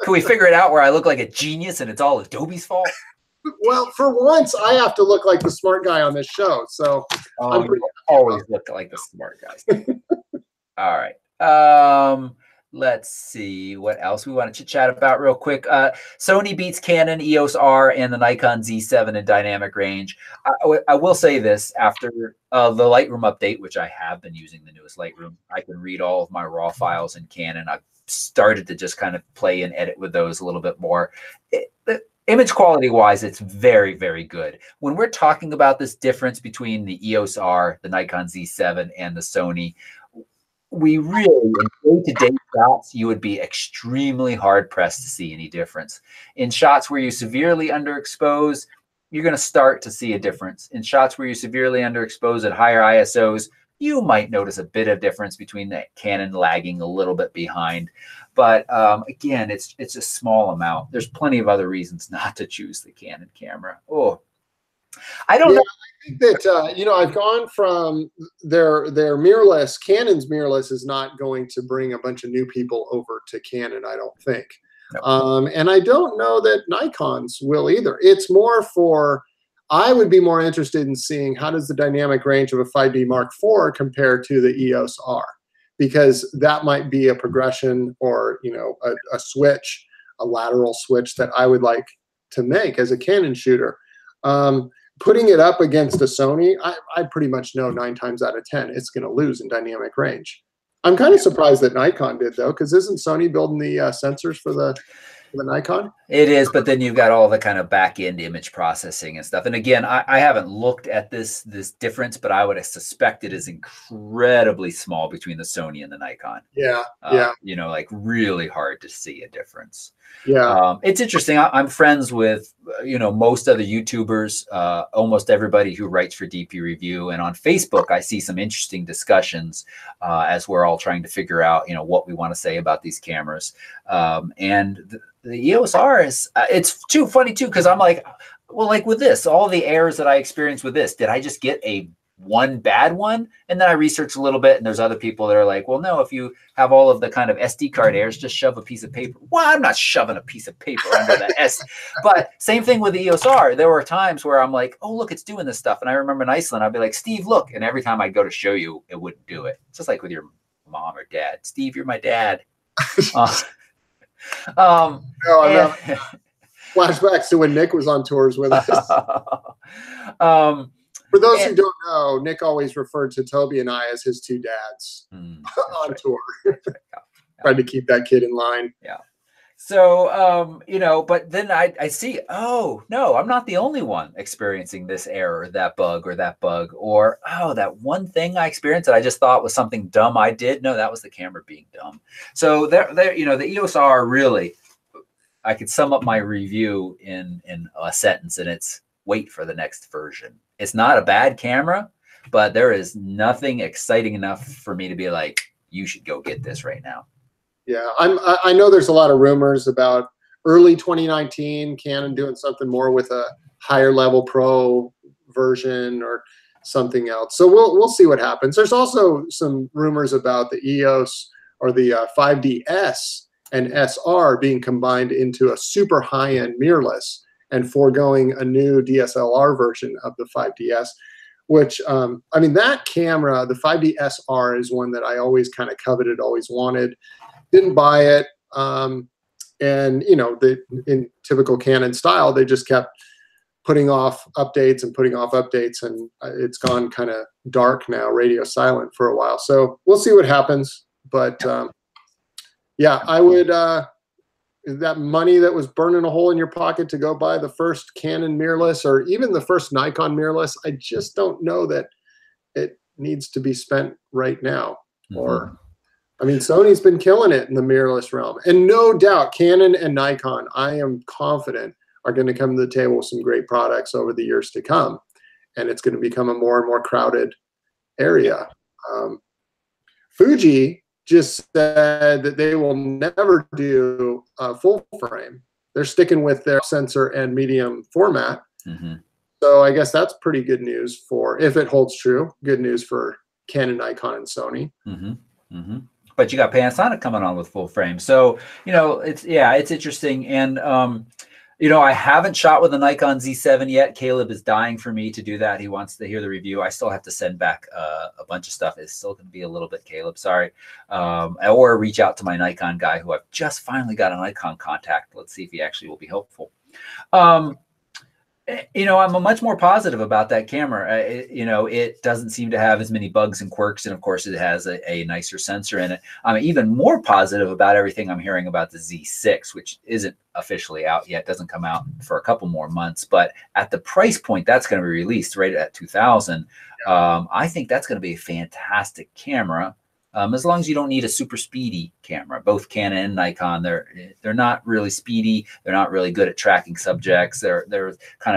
Can we figure it out where I look like a genius and it's all Adobe's fault? Well, for once, I have to look like the smart guy on this show. So I'm always look like the smart guys. All right. Let's see what else we want to chit-chat about real quick. Sony beats Canon EOS R and the Nikon Z7 in dynamic range. I will say this, after the Lightroom update, which I have been using the newest Lightroom, I can read all of my raw files in Canon. I've started to just kind of play and edit with those a little bit more. Image quality wise, it's very, very good. When we're talking about this difference between the EOS R, the Nikon Z7, and the Sony, we really, in day-to-day shots, you would be extremely hard-pressed to see any difference. In shots where you severely underexpose, you're going to start to see a difference. In shots where you severely underexpose at higher ISOs, you might notice a bit of difference between the Canon lagging a little bit behind. But again, it's a small amount. There's plenty of other reasons not to choose the Canon camera. Oh, I don't know. I think that I've gone from their mirrorless. Canon's mirrorless is not going to bring a bunch of new people over to Canon, I don't think. No. And I don't know that Nikon's will either. It's more for, I would be more interested in seeing how does the dynamic range of a 5D Mark IV compare to the EOS R, because that might be a progression or a switch, a lateral switch that I would like to make as a Canon shooter. Putting it up against a Sony, I pretty much know 9 times out of 10 it's going to lose in dynamic range. I'm kind of surprised that Nikon did, though, because isn't Sony building the sensors for the Nikon? It is, but then you've got all the kind of back-end image processing and stuff. And again, I haven't looked at this difference, but I would suspect it is incredibly small between the Sony and the Nikon. Yeah, like really hard to see a difference. Yeah, it's interesting. I'm friends with most other YouTubers, almost everybody who writes for DP Review, and on Facebook I see some interesting discussions as we're all trying to figure out what we want to say about these cameras. And the EOS R is it's funny too, because I'm like, well, like with this, all the errors that I experienced with this, did I just get a one bad one. And then I researched a little bit, and there's other people that are like, well, no, if you have all of the kind of SD card errors, just shove a piece of paper. Well, I'm not shoving a piece of paper under the S. But same thing with the EOS R. There were times where I'm like, oh, look, it's doing this stuff. And I remember in Iceland, I'd be like, Steve, look. And every time I'd go to show you, it wouldn't do it. It's just like with your mom or dad. Steve, you're my dad. No. Flashbacks to when Nick was on tours with us. For those who don't know, Nick always referred to Toby and I as his two dads on tour. Tried to keep that kid in line. Yeah. So, you know, but then I see, oh, no, I'm not the only one experiencing this error, that bug, or, oh, that one thing I experienced that I just thought was something dumb I did. No, that was the camera being dumb. So there, you know, the EOS R really, I could sum up my review in a sentence, and it's wait for the next version. It's not a bad camera, but there is nothing exciting enough for me to be like, you should go get this right now. Yeah, I know there's a lot of rumors about early 2019 Canon doing something more with a higher level pro version or something else. So we'll see what happens. There's also some rumors about the EOS or the 5DS and SR being combined into a super high-end mirrorless and foregoing a new DSLR version of the 5DS, which, I mean, that camera, the 5D SR, is one that I always kind of coveted, always wanted. Didn't buy it. And, you know, in typical Canon style, they just kept putting off updates and putting off updates, and it's gone kind of dark now, radio silent for a while. So we'll see what happens. But, yeah, I would, that money that was burning a hole in your pocket to go buy the first Canon mirrorless or even the first Nikon mirrorless, I just don't know that it needs to be spent right now. Or, I mean, Sony's been killing it in the mirrorless realm. And no doubt, Canon and Nikon, I am confident, are going to come to the table with some great products over the years to come. And it's going to become a more and more crowded area. Fuji just said that they will never do a full frame. They're sticking with their sensor and medium format. So I guess that's pretty good news for, if it holds true, good news for Canon, Nikon, and Sony. But you got Panasonic coming on with full frame. So, you know, it's interesting. And, you know, I haven't shot with a Nikon Z7 yet. Caleb is dying for me to do that. He wants to hear the review. I still have to send back a bunch of stuff. It's still going to be a little bit, Caleb, sorry. Or reach out to my Nikon guy who I've just finally got a Nikon contact. Let's see if he actually will be helpful. You know, I'm much more positive about that camera. You know, it doesn't seem to have as many bugs and quirks. And of course, it has a nicer sensor in it. I'm even more positive about everything I'm hearing about the Z6, which isn't officially out yet. Doesn't come out for a couple more months. But at the price point that's going to be released right at $2,000, I think that's going to be a fantastic camera. As long as you don't need a super speedy camera. Both Canon and Nikon, they're not really speedy. They're not really good at tracking subjects. They're kind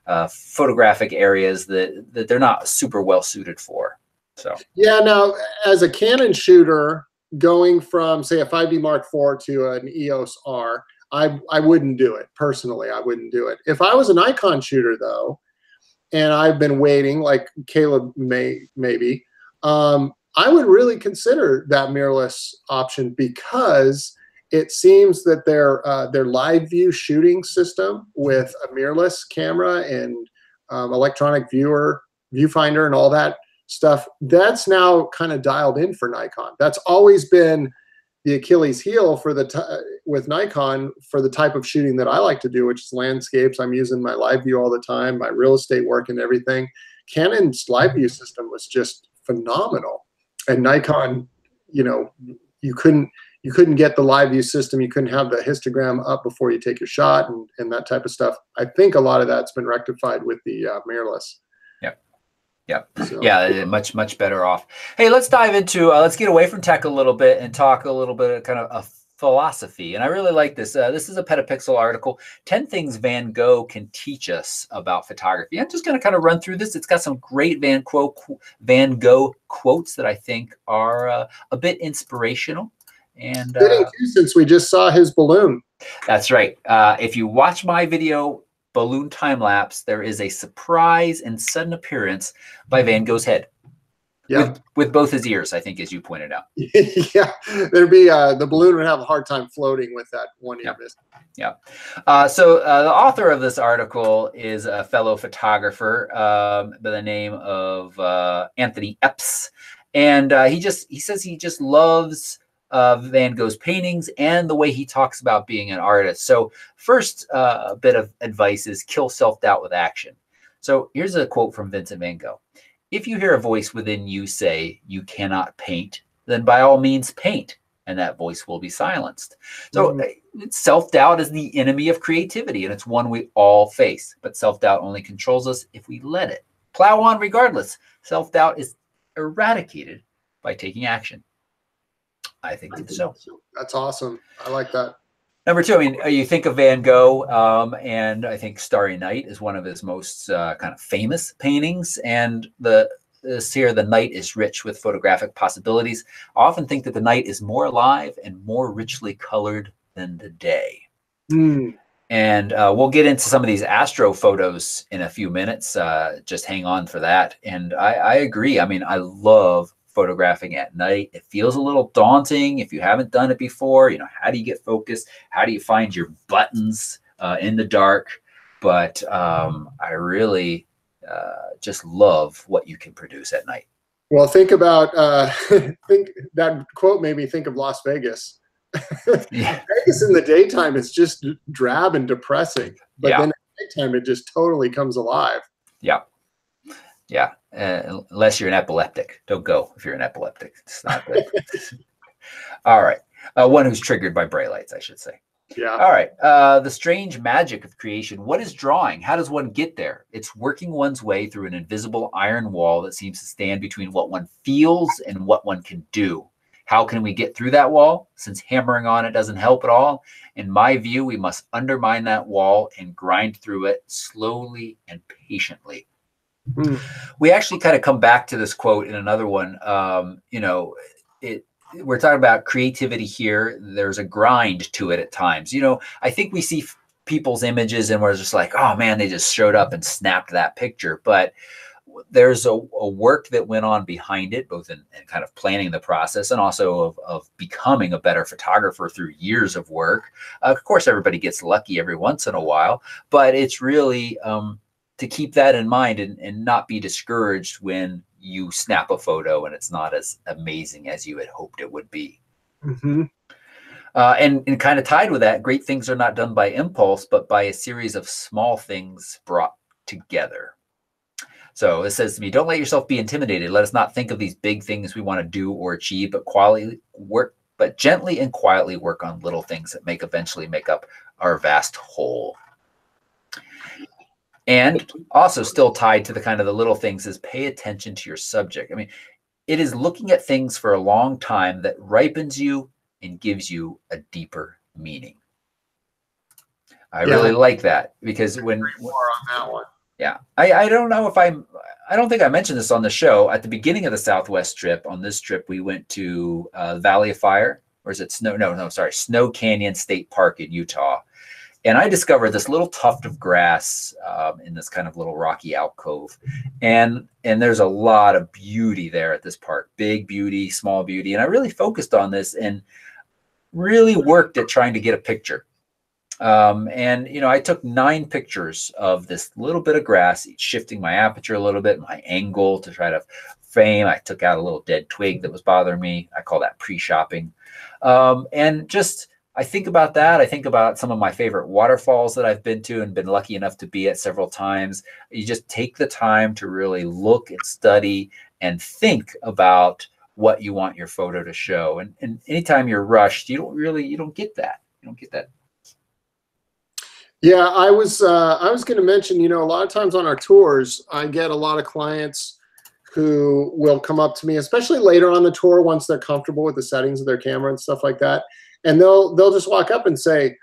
of photographic areas that they're not super well suited for. So yeah, now as a Canon shooter, going from say a 5D Mark IV to an EOS R, I wouldn't do it personally. I wouldn't do it. If I was a Nikon shooter though, and I've been waiting, like Caleb maybe. I would really consider that mirrorless option because it seems that their live view shooting system with a mirrorless camera and electronic viewfinder and all that stuff, that's now kind of dialed in for Nikon. That's always been the Achilles heel for with Nikon for the type of shooting that I like to do, which is landscapes. I'm using my live view all the time, my real estate work and everything. Canon's live view system was just phenomenal. And Nikon, you know, you couldn't get the live view system. You couldn't have the histogram up before you take your shot and that type of stuff. I think a lot of that's been rectified with the mirrorless. Yep. So, yeah, much better off. Hey, let's dive into, let's get away from tech a little bit and talk a little bit of kind of a philosophy. And I really like this. This is a Petapixel article, 10 things Van Gogh can teach us about photography. I'm just going to kind of run through this. It's got some great Van Gogh quotes that I think are a bit inspirational. And fitting too, since we just saw his balloon. That's right. If you watch my video balloon time lapse, there is a surprise and sudden appearance by Van Gogh's head. Yeah. With both his ears, I think, as you pointed out. Yeah, there'd be the balloon would have a hard time floating with that one ear missing. Yeah. So the author of this article is a fellow photographer by the name of Anthony Epps, and he says he just loves Van Gogh's paintings and the way he talks about being an artist. So first bit of advice is kill self-doubt with action. So here's a quote from Vincent Van Gogh. If you hear a voice within you say you cannot paint, then by all means paint, and that voice will be silenced. So self-doubt is the enemy of creativity, and it's one we all face. But self-doubt only controls us if we let it. Plow on regardless. Self-doubt is eradicated by taking action. I think so. That's awesome. I like that. Number two, I mean, you think of Van Gogh, and I think Starry Night is one of his most kind of famous paintings. And the night is rich with photographic possibilities. I often think that the night is more alive and more richly colored than the day. And we'll get into some of these astro photos in a few minutes. Just hang on for that. And I agree. I mean, I love photographing at night. It feels a little daunting if you haven't done it before. You know, how do you get focused? How do you find your buttons in the dark? But I really just love what you can produce at night. Well, think about think that quote made me think of Las Vegas. Yeah. Vegas in the daytime is just drab and depressing, but then at nighttime it just totally comes alive. Yeah. Yeah, unless you're an epileptic. Don't go if you're an epileptic. It's not good. All right. One who's triggered by bright lights, I should say. Yeah. All right. The strange magic of creation. What is drawing? How does one get there? It's working one's way through an invisible iron wall that seems to stand between what one feels and what one can do. How can we get through that wall? Since hammering on it doesn't help at all, in my view, we must undermine that wall and grind through it slowly and patiently. We actually kind of come back to this quote in another one. You know, we're talking about creativity here. There's a grind to it at times. You know, I think we see people's images and we're just like, oh man, they just showed up and snapped that picture. But there's a work that went on behind it, both in kind of planning the process and also of becoming a better photographer through years of work. Of course, everybody gets lucky every once in a while, but it's really to keep that in mind and not be discouraged when you snap a photo and it's not as amazing as you had hoped it would be. And kind of tied with that, great things are not done by impulse, but by a series of small things brought together. So it says to me, don't let yourself be intimidated. Let us not think of these big things we want to do or achieve, but gently and quietly work on little things that eventually make up our vast whole. And also still tied to the kind of the little things is pay attention to your subject. I mean, it is looking at things for a long time that ripens you and gives you a deeper meaning. I really like that because when more on that one. Yeah, I don't know if I don't think I mentioned this on the show. At the beginning of the Southwest trip, on this trip, we went to Valley of Fire, or is it Snow Canyon State Park in Utah. And I discovered this little tuft of grass in this kind of little rocky alcove. And there's a lot of beauty there at this park, big beauty, small beauty. And I really focused on this and really worked at trying to get a picture. And, you know, I took 9 pictures of this little bit of grass, shifting my aperture a little bit, my angle to try to frame. I took out a little dead twig that was bothering me. I call that pre-shopping. And just... I think about that. I think about some of my favorite waterfalls that I've been to and been lucky enough to be at several times. You just take the time to really look and study and think about what you want your photo to show. And anytime you're rushed, you don't get that. You don't get that. Yeah, I was going to mention, you know, a lot of times on our tours, I get a lot of clients who will come up to me, especially later on the tour, once they're comfortable with the settings of their camera and stuff like that. And they'll just walk up and say,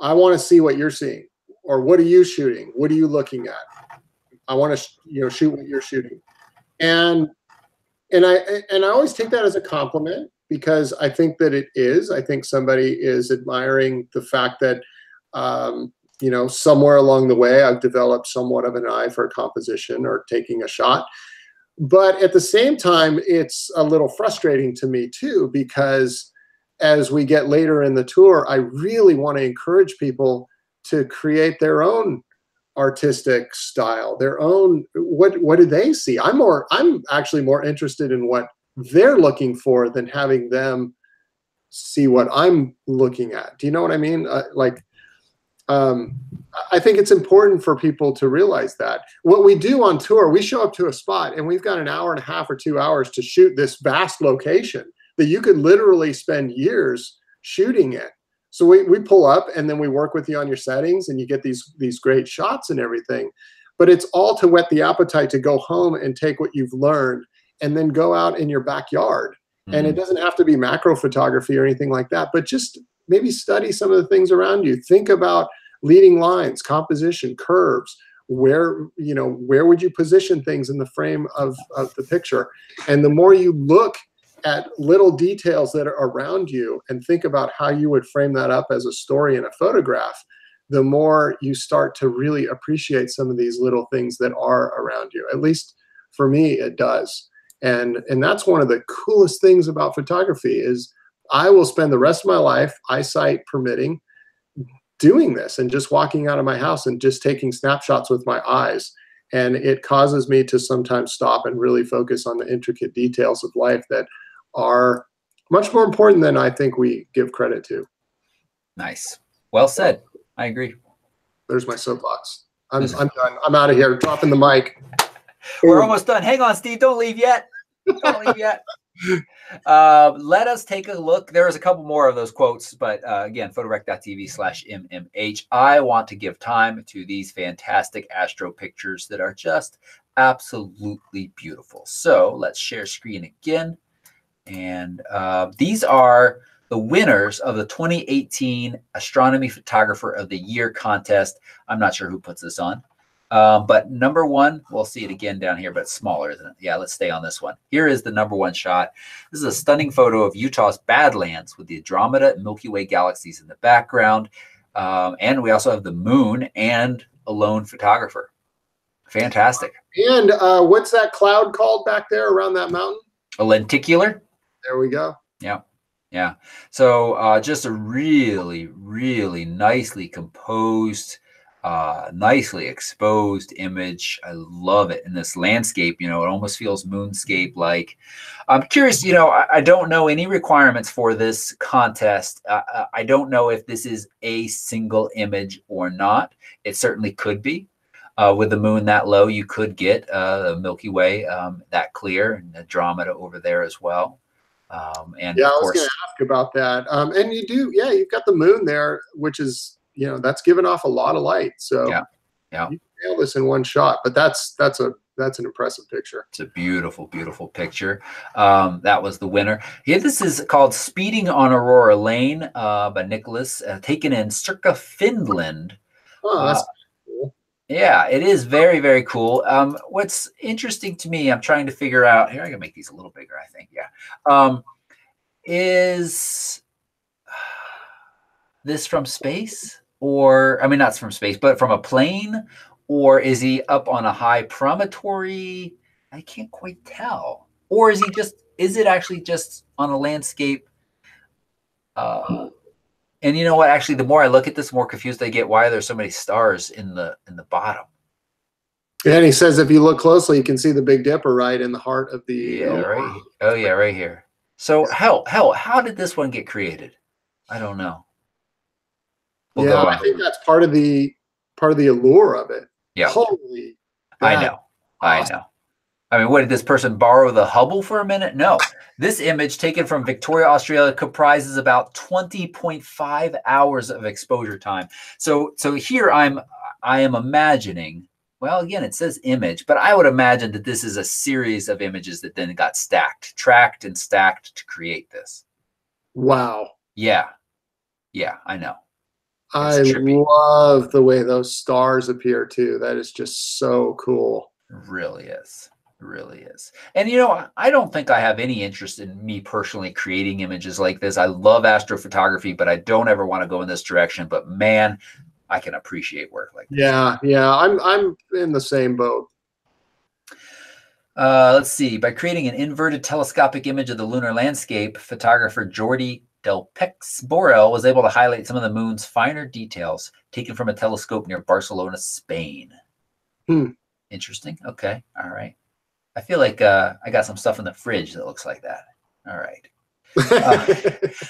I want to see what you're seeing, or what are you shooting? What are you looking at? I want to, shoot what you're shooting. And I always take that as a compliment because I think that it is. I think somebody is admiring the fact that you know, somewhere along the way, I've developed somewhat of an eye for composition or taking a shot. But at the same time, it's a little frustrating to me too, because as we get later in the tour, I really want to encourage people to create their own artistic style, their own, what do they see? I'm actually more interested in what they're looking for than having them see what I'm looking at. Do you know what I mean? I think it's important for people to realize that what we do on tour, we show up to a spot and we've got an hour and a half or 2 hours to shoot this vast location that you could literally spend years shooting it. So we pull up and then we work with you on your settings and you get these great shots and everything. But it's all to whet the appetite to go home and take what you've learned and then go out in your backyard. And it doesn't have to be macro photography or anything like that, but just maybe study some of the things around you. Think about leading lines, composition, curves. Where would you position things in the frame of the picture? And the more you look at little details that are around you and think about how you would frame that up as a story in a photograph, the more you start to really appreciate some of these little things that are around you. At least for me, it does. And that's one of the coolest things about photography is I will spend the rest of my life, eyesight permitting, doing this and just walking out of my house and just taking snapshots with my eyes. And it causes me to sometimes stop and really focus on the intricate details of life that are much more important than I think we give credit to. Nice. Well said. I agree. There's my soapbox. I'm done. I'm out of here. Dropping the mic. We're almost done. Hang on, Steve. Don't leave yet. Don't leave yet. Let us take a look. There's a couple more of those quotes, but again, photorec.tv/MMH. I want to give time to these fantastic astro pictures that are just absolutely beautiful. So let's share screen again. And these are the winners of the 2018 Astronomy Photographer of the Year contest. I'm not sure who puts this on. But number one, we'll see it again down here, but it's smaller than it. Yeah, let's stay on this one. Here is the number one shot. This is a stunning photo of Utah's Badlands with the Andromeda and Milky Way galaxies in the background. And we also have the moon and a lone photographer. Fantastic. And what's that cloud called back there around that mountain? A lenticular. There we go. Yeah. Yeah. So just a really, really nicely composed, nicely exposed image. I love it. In this landscape, you know, it almost feels moonscape like. I'm curious, you know, I don't know any requirements for this contest. I don't know if this is a single image or not. It certainly could be. With the moon that low, you could get the Milky Way that clear, and Andromeda over there as well. And yeah, of I was course, going to ask about that. And you do, yeah, you've got the moon there, which is, you know, that's giving off a lot of light. So yeah, you can nail this in one shot. But that's an impressive picture. It's a beautiful, beautiful picture. That was the winner. Here, this is called "Speeding on Aurora Lane" by Nicholas, taken in Circa, Finland. Oh, that's cool. Yeah, it is very, very cool. What's interesting to me, I'm trying to figure out here. I can make these a little bigger, I think. Yeah, is this from space? Or, I mean, not from space, but from a plane? Or is he up on a high promontory? I can't quite tell. Or is he just, is it actually just on a landscape? And you know what? Actually, the more I look at this, the more confused I get. Why are there so many stars in the bottom? Yeah, and he says if you look closely, you can see the Big Dipper right in the heart of the. Yeah, right. Oh yeah, right here. So hell, how did this one get created? I don't know. We'll yeah, I think that's part of the allure of it. Yeah. Holy. I know. Awesome. I know. I mean, what, did this person borrow the Hubble for a minute? No. This image taken from Victoria, Australia comprises about 20.5 hours of exposure time. So here I am imagining, well, again, it says image, but I would imagine that this is a series of images that then got tracked and stacked to create this. Wow. Yeah. Yeah, I know. I love the way those stars appear too. That is just so cool. It really is. It really is. And, you know, I don't think I have any interest in me personally creating images like this. I love astrophotography, but I don't ever want to go in this direction. But man, I can appreciate work like this. Yeah. I'm in the same boat. Let's see. By creating an inverted telescopic image of the lunar landscape, photographer Jordi Del Pex Borel was able to highlight some of the moon's finer details taken from a telescope near Barcelona, Spain. Interesting. Okay. All right. I feel like I got some stuff in the fridge that looks like that. All right.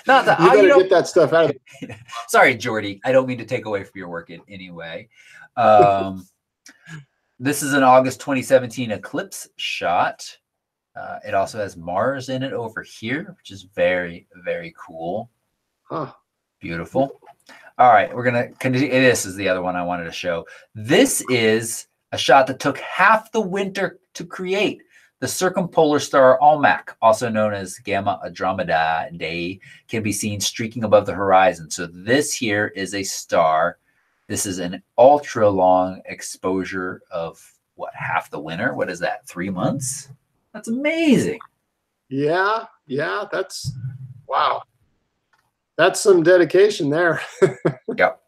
Not that you better get that stuff out. Sorry, Jordy. I don't mean to take away from your work in any way. This is an August 2017 eclipse shot. It also has Mars in it over here, which is very, very cool. Huh. Beautiful. All right, we're going to continue. This is the other one I wanted to show. This is a shot that took half the winter to create. The circumpolar star Almach, also known as Gamma Andromedae, can be seen streaking above the horizon. So this here is a star. This is an ultra long exposure of what, half the winter? What is that, 3 months? That's amazing. Yeah, that's, wow. That's some dedication there. Yep.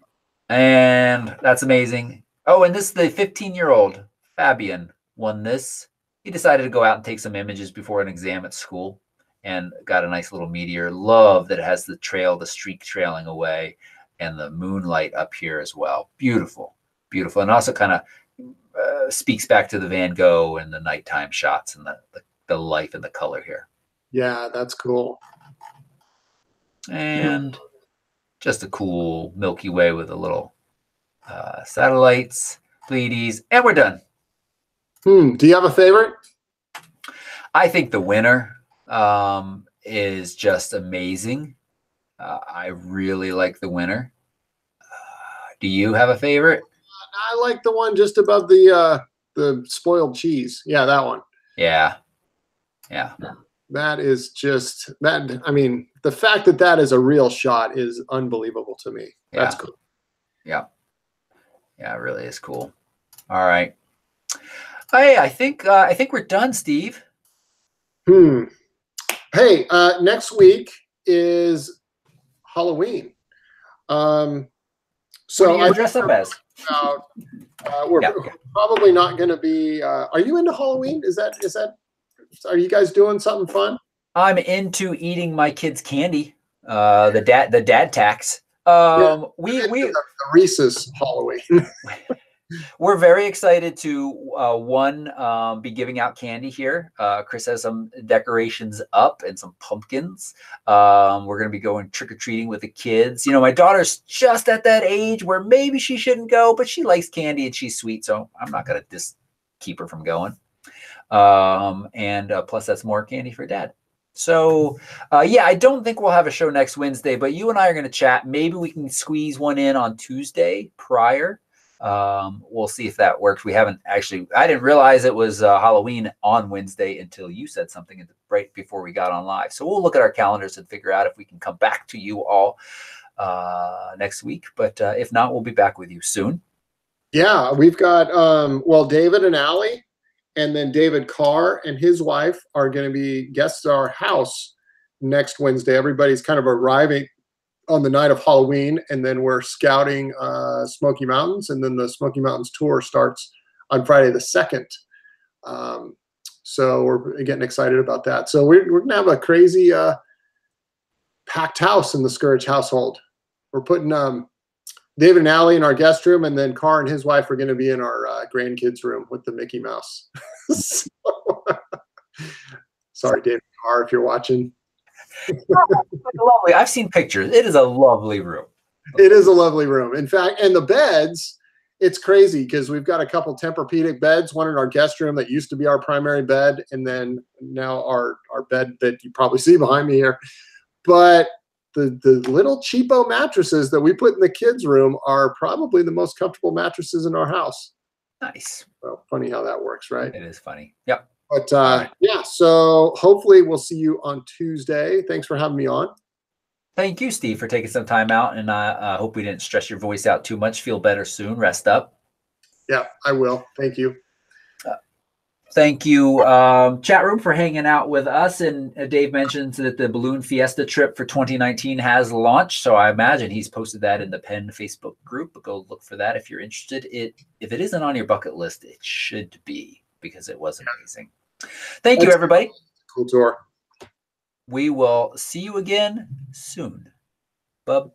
And that's amazing. Oh, and this, the 15-year-old Fabian won this. He decided to go out and take some images before an exam at school and got a nice little meteor. Love that it has the trail, the streak trailing away, and the moonlight up here as well. Beautiful, beautiful. And also kind of speaks back to the Van Gogh and the nighttime shots and the life and the color here. Yeah, that's cool. And just a cool Milky Way with a little satellites, Pleiades, and we're done. Do you have a favorite? I think the winner is just amazing. I really like the winner. Do you have a favorite? I like the one just above the spoiled cheese. Yeah, that one. Yeah. That is just that. I mean, the fact that that is a real shot is unbelievable to me. That's cool. Yeah, it really is cool. All right. Hey, I think we're done, Steve. Hey, next week is Halloween. So what do you dress up as? We're probably not going to be. Are you into Halloween? Is that? Are you guys doing something fun? I'm into eating my kids' candy. The dad tax. We the Reese's Halloween. We're very excited to be giving out candy here. Chris has some decorations up and some pumpkins. We're going to be going trick-or-treating with the kids. You know, my daughter's just at that age where maybe she shouldn't go, but she likes candy and she's sweet, so I'm not going to just keep her from going. Plus that's more candy for dad. So, I don't think we'll have a show next Wednesday, but you and I are going to chat. Maybe we can squeeze one in on Tuesday prior. We'll see if that works. I didn't realize it was Halloween on Wednesday until you said something right before we got on live. So we'll look at our calendars and figure out if we can come back to you all next week. But if not, we'll be back with you soon. Yeah, we've got, David and Allie, and then David Carr and his wife are going to be guests at our house next Wednesday. Everybody's kind of arriving on the night of Halloween, and then we're scouting Smoky Mountains, and then the Smoky Mountains tour starts on Friday the 2nd. So we're getting excited about that. So we're going to have a crazy packed house in the Scourge household. We're putting David and Allie in our guest room, and then Carr and his wife are going to be in our grandkids room with the Mickey Mouse. Sorry, David Carr, if you're watching. Lovely. I've seen pictures. It is a lovely room. It is a lovely room. In fact, and the beds, it's crazy because we've got a couple Tempur-Pedic beds, one in our guest room that used to be our primary bed, and then now our bed that you probably see behind me here. But the little cheapo mattresses that we put in the kids' room are probably the most comfortable mattresses in our house. Nice. So funny how that works, right? It is funny. Yep. But so hopefully we'll see you on Tuesday. Thanks for having me on. Thank you, Steve, for taking some time out, and I hope we didn't stress your voice out too much. Feel better soon. Rest up. Yeah, I will. Thank you. Thank you, chat room, for hanging out with us. And Dave mentions that the Balloon Fiesta trip for 2019 has launched. So I imagine he's posted that in the Penn Facebook group. But go look for that if you're interested. If it isn't on your bucket list, it should be, because it was amazing. Thank you, everybody. Cool tour. We will see you again soon. Bub.